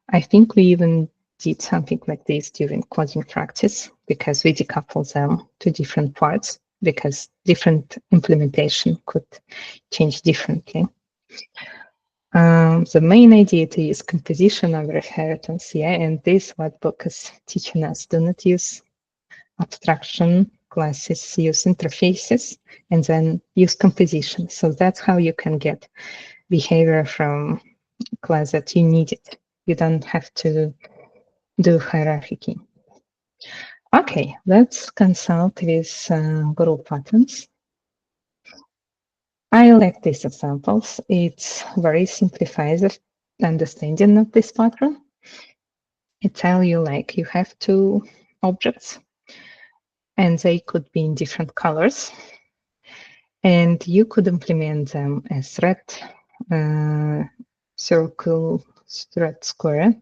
I think we even did something like this during coding practice, because we decouple them to different parts, because different implementation could change differently. The main idea to use composition over inheritance, yeah, and this what book is teaching us. Do not use abstraction classes, use interfaces, and then use composition. So that's how you can get behavior from class that you needed. You don't have to do hierarchy. Okay, let's consult with group patterns. I like these examples. It very simplifies the understanding of this pattern. It tells you like you have two objects and they could be in different colors. And you could implement them as red circle, red square.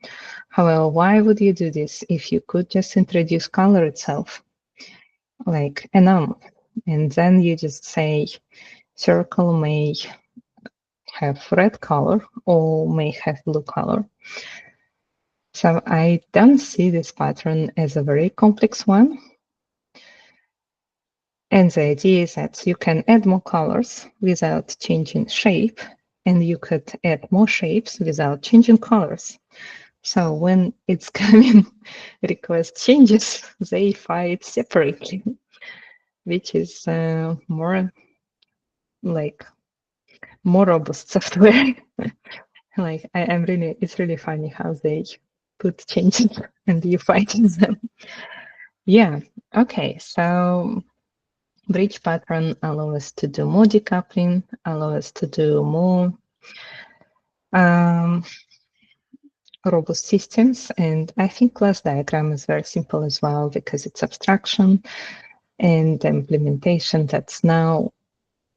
However, why would you do this if you could just introduce color itself, like enum, and then you just say circle may have red color or may have blue color. So I don't see this pattern as a very complex one. And the idea is that you can add more colors without changing shape, and you could add more shapes without changing colors. So when it's coming request changes, they fight separately, which is more robust software. Like it's really funny how they put changes and you fighting them. Yeah. Okay. So bridge pattern allows us to do more decoupling, allows us to do more robust systems. And I think class diagram is very simple as well, because it's abstraction and implementation that's now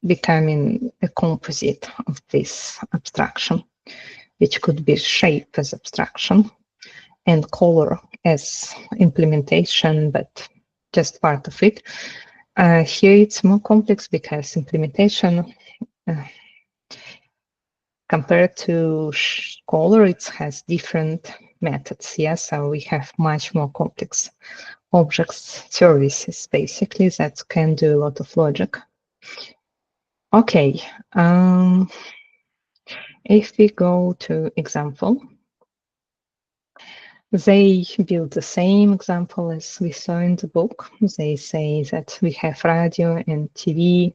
becoming a composite of this abstraction, which could be shape as abstraction and color as implementation, but just part of it. Here it's more complex because implementation compared to color, it has different methods. Yeah, so we have much more complex objects, services, basically, that can do a lot of logic. Okay, if we go to example, they build the same example as we saw in the book. They say that we have radio and TV,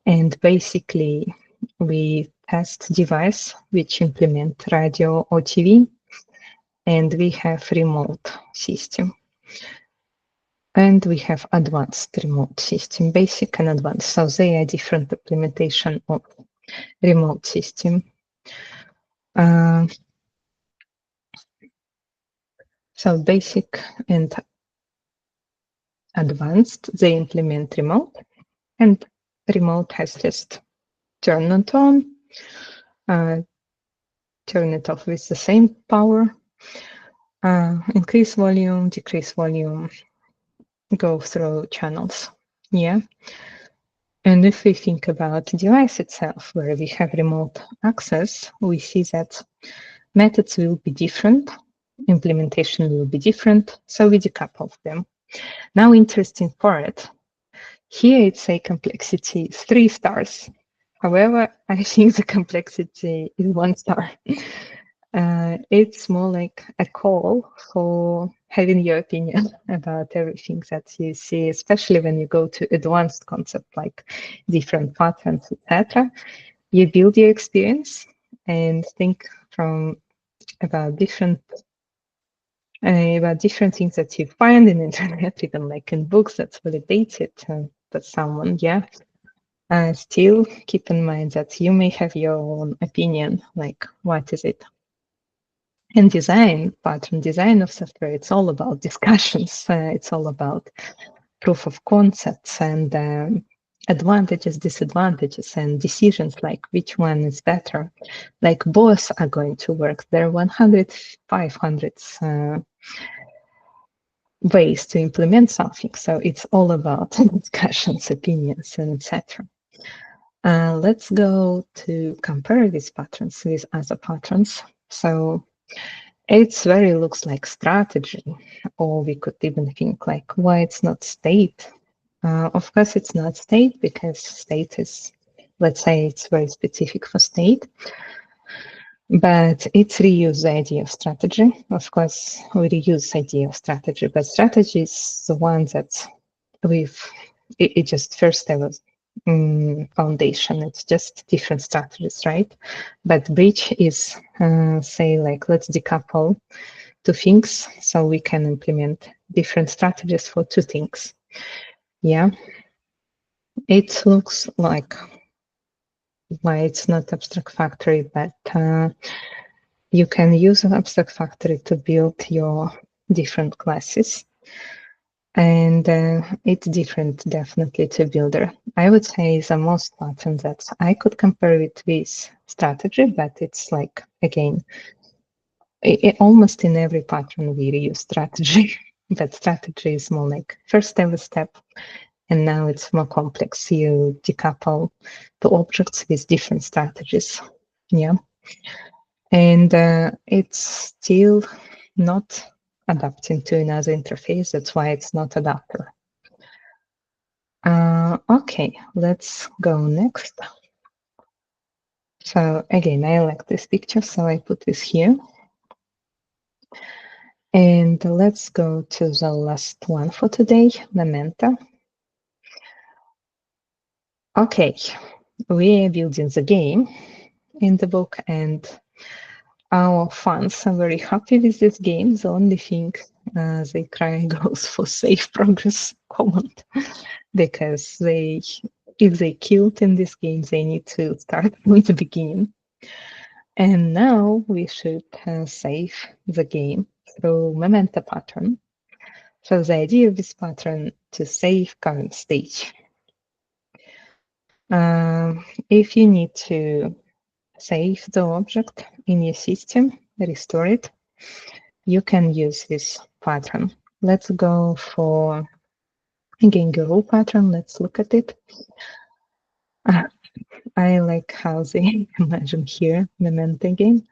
and basically we test device which implement radio or TV, and we have remote system. And we have advanced remote system, basic and advanced. So they are different implementation of remote system. So basic and advanced, they implement remote, and remote has just turn it on, turn it off with the same power, increase volume, decrease volume, go through channels. Yeah. And if we think about the device itself, where we have remote access, we see that methods will be different, implementation will be different, so we decouple them. Now, interesting part, here it's a complexity 3 stars. However, I think the complexity is 1 star. It's more like a call for having your opinion about everything that you see, especially when you go to advanced concept like different patterns, etc. You build your experience and think about different things that you find in the internet, even like in books that's validated by someone. Yeah. Still keep in mind that you may have your own opinion, like what is it? And pattern design of software, it's all about discussions. It's all about proof of concepts and advantages, disadvantages, and decisions like which one is better. Like both are going to work. There are 100, 500 ways to implement something. So it's all about discussions, opinions, and etc. Let's go to compare these patterns with other patterns. So it's very looks like strategy, or we could even think like why it's not state. Of course, it's not state because state is, let's say, it's very specific for state. But it's reuse the idea of strategy. Of course, we reuse the idea of strategy, but strategy is the one that it just first ever foundation. It's just different strategies, right? But bridge is, say, like, let's decouple two things so we can implement different strategies for two things. Yeah, it looks like why it's not abstract factory, but you can use an abstract factory to build your different classes. And it's different, definitely, to builder. I would say the most pattern that I could compare it with strategy, but it's like, again, almost in every pattern we reuse strategy, but strategy is more like first ever step. And now it's more complex. You decouple the objects with different strategies. Yeah. And it's still not adapting to another interface. That's why it's not adapter. Okay, let's go next. So again, I like this picture, so I put this here. And let's go to the last one for today, Memento. Okay, we are building the game in the book, and our fans are very happy with this game. The only thing they cry goes for save progress command, because if they killed in this game, they need to start from the beginning. And now we should save the game through Memento pattern. So the idea of this pattern to save current stage. If you need to save the object in your system, restore it, you can use this pattern. Let's go for, again, Guru pattern. Let's look at it. I like how they imagine here Memento game.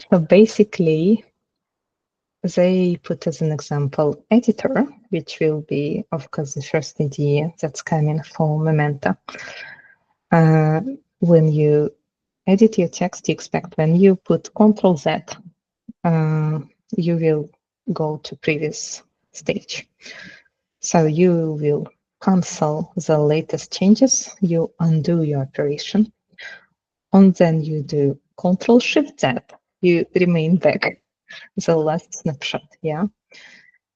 So basically, they put as an example editor, which will be, of course, the first idea that's coming for Memento. When you edit your text, you expect when you put Ctrl-Z, you will go to previous stage. So you will cancel the latest changes, you undo your operation, and then you do Ctrl-Shift-Z, you remain back the last snapshot. Yeah.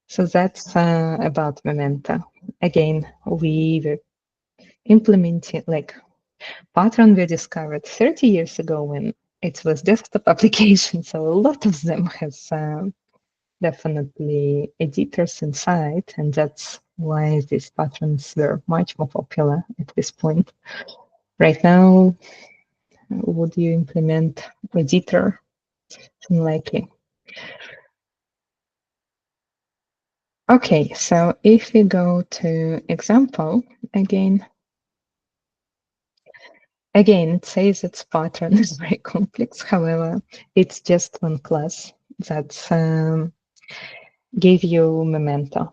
So that's about Memento. Again, we were implementing like pattern we discovered 30 years ago when it was desktop application. So a lot of them has definitely editors inside, and that's why these patterns were much more popular at this point. Right now, would you implement editor? Unlikely. Okay, so if we go to example again, it says its pattern is very complex. However, it's just one class that gave you Memento.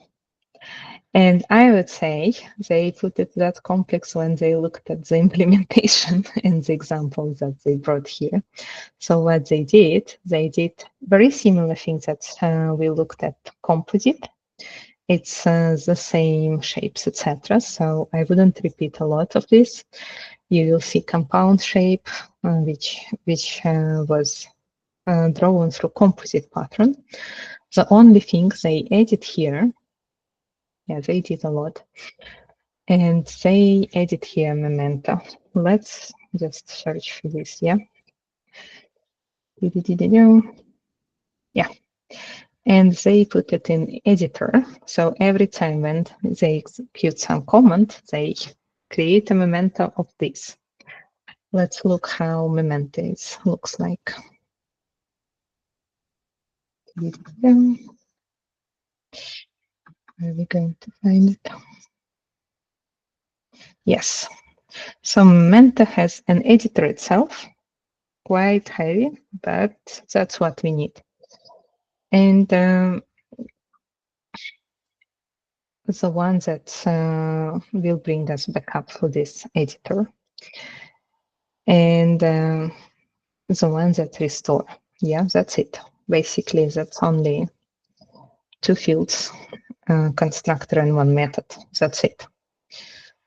And I would say they put it that complex when they looked at the implementation and the examples that they brought here. So what they did very similar things that we looked at composite. It's the same shapes, etc. So I wouldn't repeat a lot of this. You will see compound shape, which was drawn through composite pattern. The only thing they added here, yeah, they did a lot, and they added here Memento. Let's just search for this. Yeah. Yeah. And they put it in editor. So every time when they execute some command, they create a memento of this. Let's look how memento looks like. Where are we going to find it? Yes. So Memento has an editor itself, quite heavy, but that's what we need. And the one that will bring us back up for this editor. And the one that restore. Yeah, that's it. Basically, that's only two fields, constructor and one method. That's it.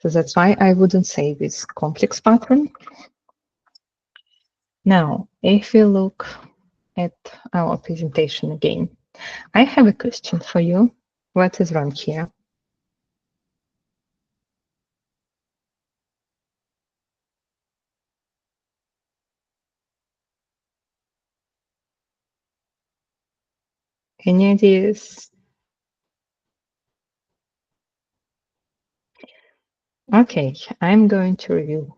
So that's why I wouldn't say this complex pattern. Now, if we look at our presentation again, I have a question for you. What is wrong here? Any ideas? Okay, I'm going to review.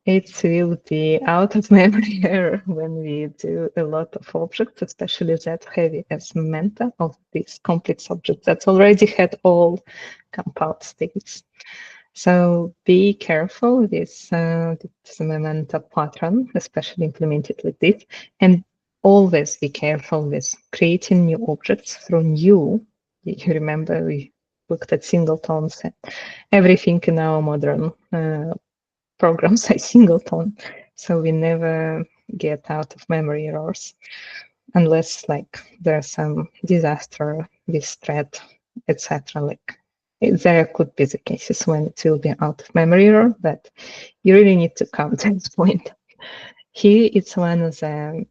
It will be out of memory error when we do a lot of objects, especially that heavy as Memento of this complex object that already had all compound states. So be careful with this Memento pattern, especially implemented like this, and always be careful with creating new objects through new. You remember we looked at singletons and everything in our modern programs are singleton, so we never get out of memory errors unless like there's some disaster with thread, etc. Like there could be the cases when it will be out of memory error, but you really need to come to this point. Here it's one of the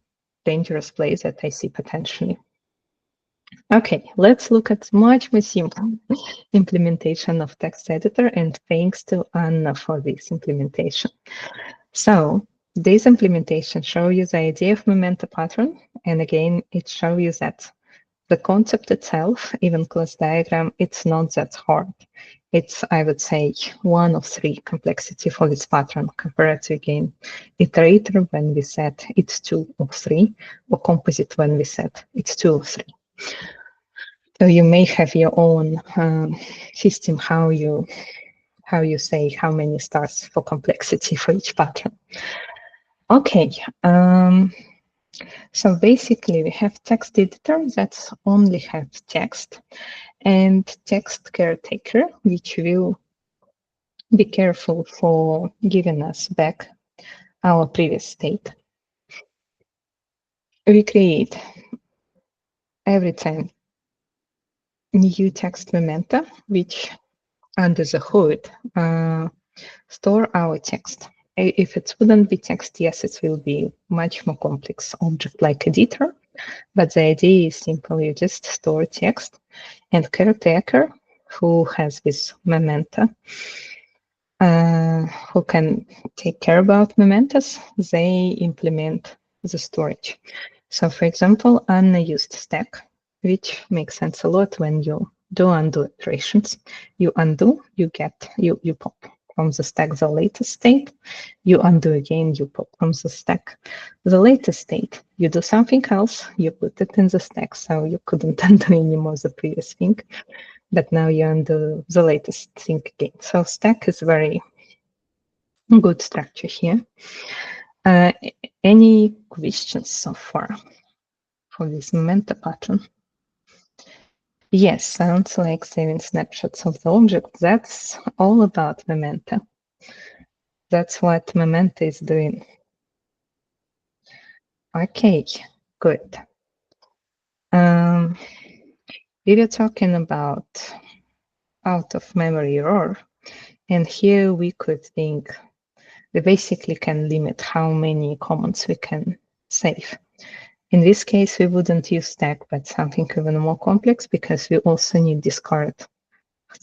dangerous plays that I see potentially. Okay, let's look at much more simple implementation of text editor, and thanks to Anna for this implementation. So this implementation shows you the idea of Memento pattern, and again, it shows you that the concept itself, even class diagram, it's not that hard. It's, I would say, 1 of 3 complexity for this pattern compared to, again, iterator when we said it's 2 of 3, or composite when we said it's 2 of 3. So you may have your own system how you say how many stars for complexity for each pattern. Okay, so basically we have text editor that only have text, and text caretaker, which will be careful for giving us back our previous state. We create every time new text memento, which under the hood store our text. If it wouldn't be text, yes, it will be much more complex object like editor, but the idea is simple. You just store text, and caretaker, who has this memento, who can take care about mementos, they implement the storage. So for example, Anna used stack, which makes sense a lot when you do undo operations. You undo, you get, you pop from the stack the latest state, you undo again, you pop from the stack the latest state, you do something else, you put it in the stack, so you couldn't undo anymore the previous thing, but now you undo the latest thing again. So stack is very good structure here. Any questions so far for this Memento pattern? Yes, sounds like saving snapshots of the object. That's all about Memento. That's what Memento is doing. Okay, good. We were talking about out of memory error, and here we could think we basically can limit how many comments we can save. In this case, we wouldn't use stack, but something even more complex, because we also need discard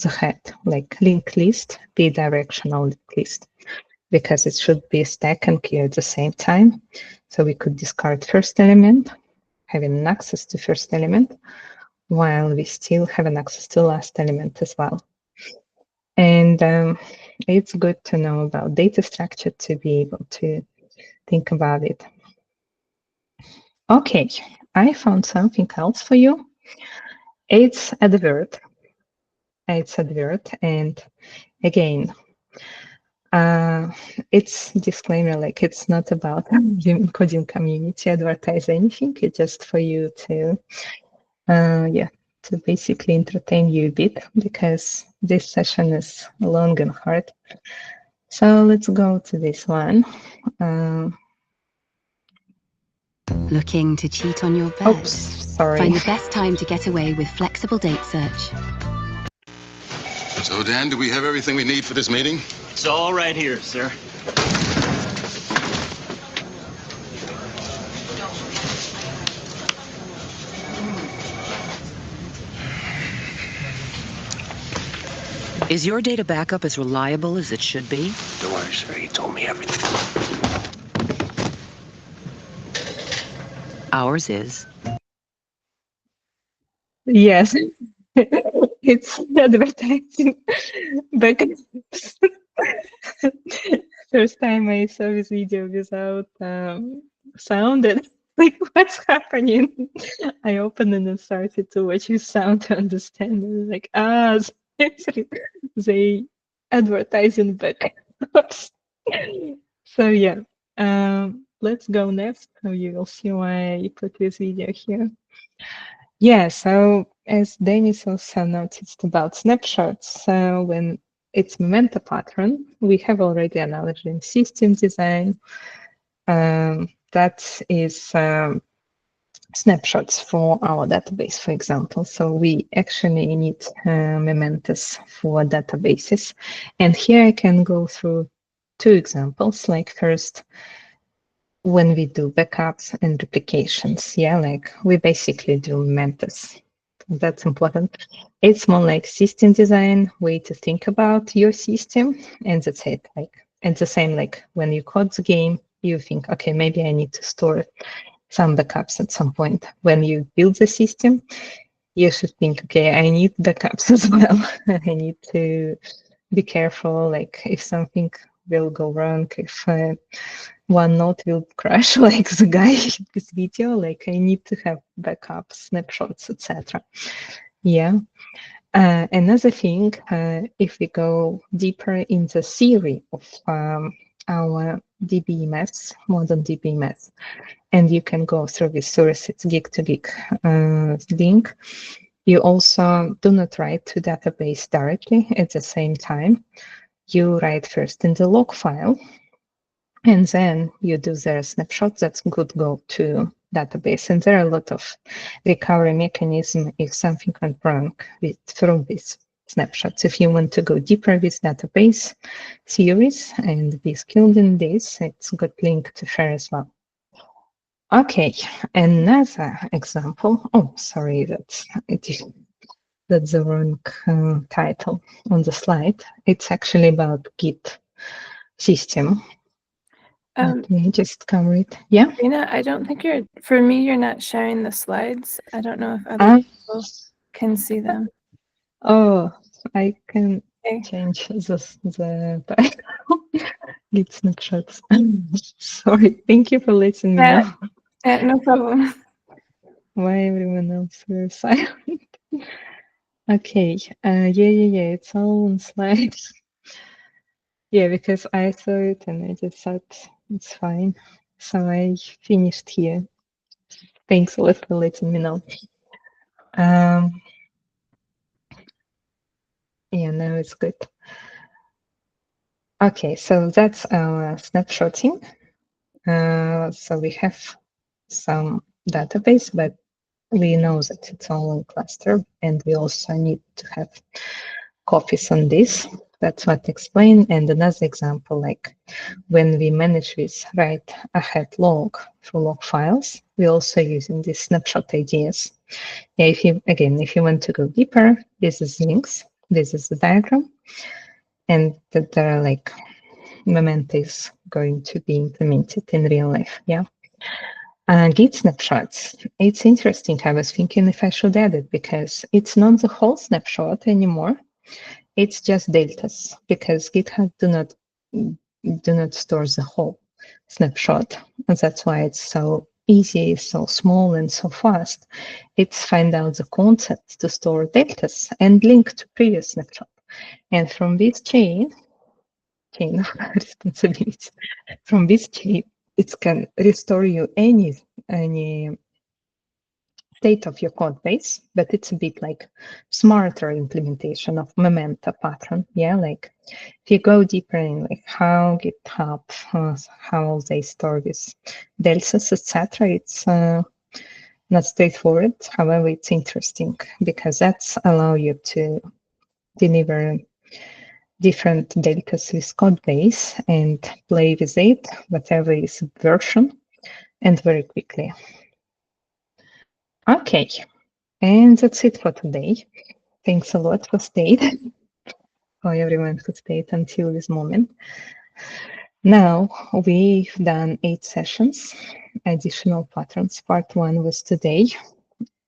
the head, like linked list, bidirectional linked list, because it should be stack and key at the same time. So we could discard first element, having access to first element, while we still have an access to last element as well. And it's good to know about data structure to be able to think about it. Okay, I found something else for you. It's advert. It's advert, and again, it's disclaimer, like it's not about coding community advertise anything. It's just for you to, to basically entertain you a bit, because this session is long and hard. So let's go to this one. Looking to cheat on your bet? Oops, sorry. Find the best time to get away with flexible date search. So, Dan, do we have everything we need for this meeting? It's all right here, sir. Is your data backup as reliable as it should be? Don't worry, sir. He told me everything. Ours is. Yes, it's advertising backups. First time I saw this video without sound, and like, what's happening? I opened it and started to watch with sound to understand. I was like, they advertising backups. So yeah, let's go next. So you will see why I put this video here. Yeah, so as Dennis also noticed about snapshots, when it's Memento pattern, we have already analogy in system design. That is snapshots for our database, for example. So we actually need mementos for databases. And here I can go through two examples, like first, when we do backups and replications, yeah, like we basically do mementos. That's important. It's more like system design way to think about your system, and that's it. Like, it's the same like when you code the game, you think, okay, maybe I need to store some backups at some point. When you build the system, you should think, okay, I need backups as well. I need to be careful, like if something will go wrong, if one node will crash, like the guy in this video, like I need to have backups, snapshots, etc. Yeah. Another thing, if we go deeper in the theory of our DBMS, modern DBMS, and you can go through this sources gig to gig link, you also do not write to database directly at the same time. You write first in the log file, and then you do their snapshot that could go to database. And there are a lot of recovery mechanism if something went wrong through these snapshots. If you want to go deeper with database theories and be skilled in this, it's a good link to share as well. Okay, another example. Oh, sorry, that's the wrong title on the slide. It's actually about Git system. Let me just cover it. Yeah. Rina, I don't think you're not sharing the slides. I don't know if other people can see them. Oh, I can change the title. Git snapshots. Sorry. Thank you for letting me know. No problem. Why everyone else were silent? Okay. Yeah. It's all on slides. Yeah, because I saw it and I just thought it's fine. So I finished here. Thanks a lot for letting me know. Yeah, now it's good. Okay, so that's our snapshotting. So we have some database, but we know that it's all in cluster, and we also need to have copies on this. That's what I explained. And another example, like when we manage with write ahead log through log files, we're also using these snapshot ideas. Yeah, if you want to go deeper, this is links, this is the diagram, and that there are like Memento is going to be implemented in real life. Yeah. Git snapshots. It's interesting. I was thinking if I should add it because it's not the whole snapshot anymore. it's just deltas because GitHub do not store the whole snapshot. And that's why it's so easy, so small, and so fast. It's find out the concept to store deltas and link to previous snapshot. And from this chain of responsibility, from this chain, it can restore you any state of your code base, but it's a bit like smarter implementation of Memento pattern. Yeah, like if you go deeper in like how GitHub, how they store this deltas, etc., it's not straightforward. However, it's interesting because that's allow you to deliver different deltas with code base and play with it, whatever is version, and very quickly. Okay, and that's it for today. Thanks a lot for staying, for everyone who stayed until this moment. Now we've done 8 sessions, additional patterns. Part 1 was today.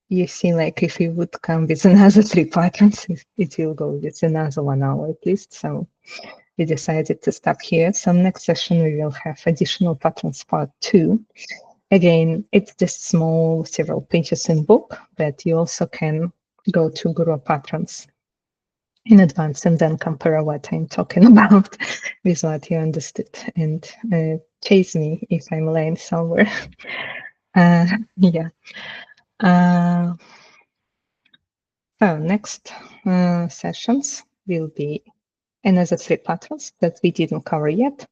You see, like if you would come with another 3 patterns, it will go with another 1 hour at least. So we decided to stop here. So next session we will have additional patterns part 2. Again, it's just small, several pages in book, but you also can go to Guru patterns in advance and then compare what I'm talking about with what you understood and chase me if I'm lying somewhere. Yeah. So next sessions will be another 3 patterns that we didn't cover yet.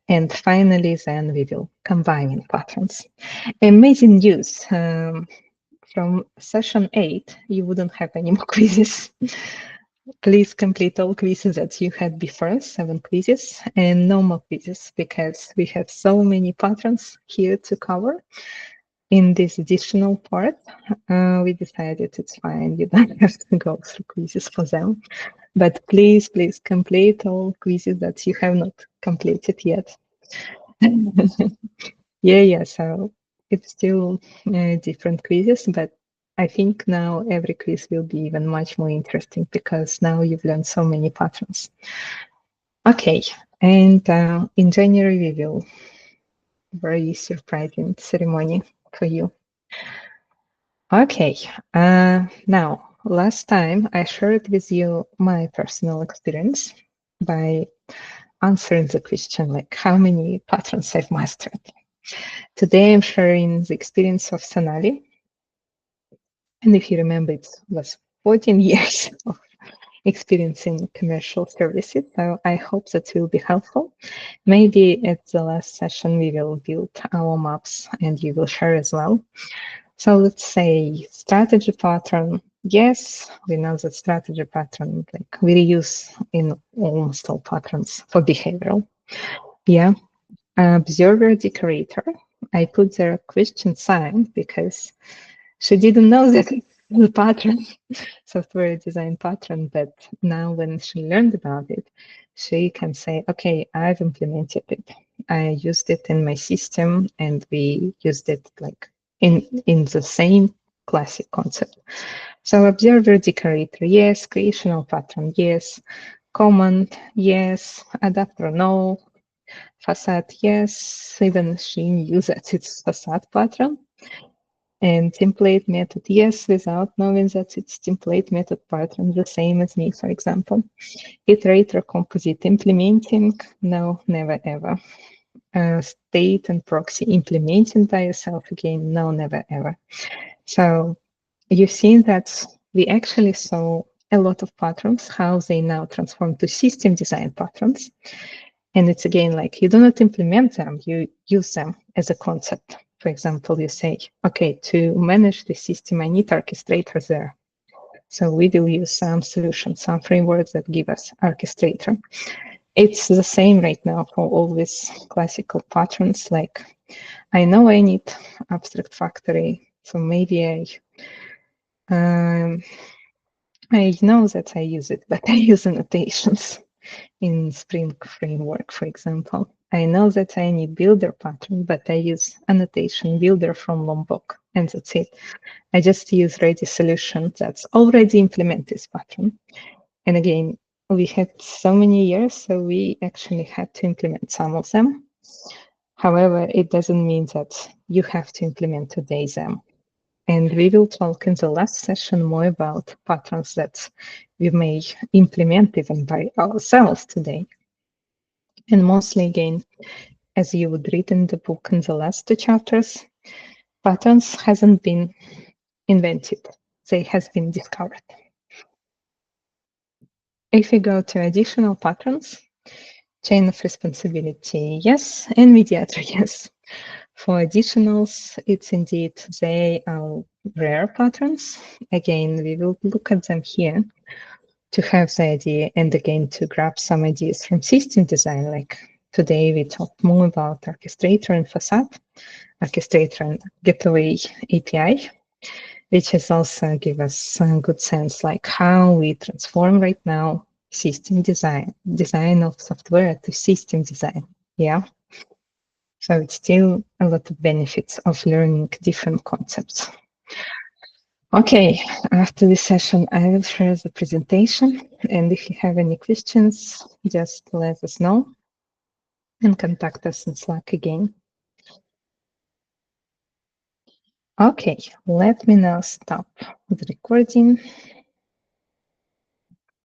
And finally, then we will combine patterns. Amazing news. From session 8, you wouldn't have any more quizzes. Please complete all quizzes that you had before, 7 quizzes, and no more quizzes because we have so many patterns here to cover. In this additional part, we decided it's fine. You don't have to go through quizzes for them. But please complete all quizzes that you have not completed yet. Yeah, so it's still different quizzes, but I think now every quiz will be even much more interesting because now you've learned so many patterns. Okay, and in January we will very surprising ceremony for you. Okay, now last time I shared with you my personal experience by answering the question like how many patterns I've mastered. Today I'm sharing the experience of Sonali. And if you remember, it was 14 years of experience in commercial services. So I hope that will be helpful. Maybe at the last session, we will build our maps and you will share as well. So let's say strategy pattern. Yes, we know that strategy pattern, like we reuse in almost all patterns for behavioral. Yeah. Observer decorator. I put there a question sign because she didn't know that the pattern, software design pattern, but now when she learned about it, she can say, okay, I've implemented it. I used it in my system and we used it like in the same classic concept. So observer decorator, yes. Creational pattern, yes. Command, yes. Adapter, no. Facade, yes. Even she knew that it's facade pattern. And template method, yes, without knowing that it's template method pattern, the same as me, for example. Iterator composite implementing, no, never ever. State and proxy implementing by yourself, again, no, never ever. So you've seen that we actually saw a lot of patterns, how they now transform to system design patterns. And it's again like you do not implement them, you use them as a concept. For example, you say, okay, to manage the system, I need orchestrator there. So we will use some solutions, some frameworks that give us orchestrator. It's the same right now for all these classical patterns. Like I know I need abstract factory, so maybe I know that I use it, but I use annotations in Spring framework, for example. I know that I need builder pattern, but I use annotation builder from Lombok, and that's it. I just use ready solution that's already implemented this pattern. And again, we had so many years, so we actually had to implement some of them. However, it doesn't mean that you have to implement today them. And we will talk in the last session more about patterns that we may implement even by ourselves today. And mostly, again, as you would read in the book in the last two chapters, patterns hasn't been invented. They has been discovered. If we go to additional patterns, chain of responsibility, yes, and mediator, yes. For additionals, it's indeed they are rare patterns. Again, we will look at them here to have the idea and again to grab some ideas from system design. Like today we talked more about orchestrator and facade, orchestrator and gateway API, which has also give us some good sense like how we transform right now system design of software to system design. Yeah. So it's still a lot of benefits of learning different concepts. Okay, after this session, I will share the presentation. And if you have any questions, just let us know and contact us in Slack again. Okay, let me now stop the recording.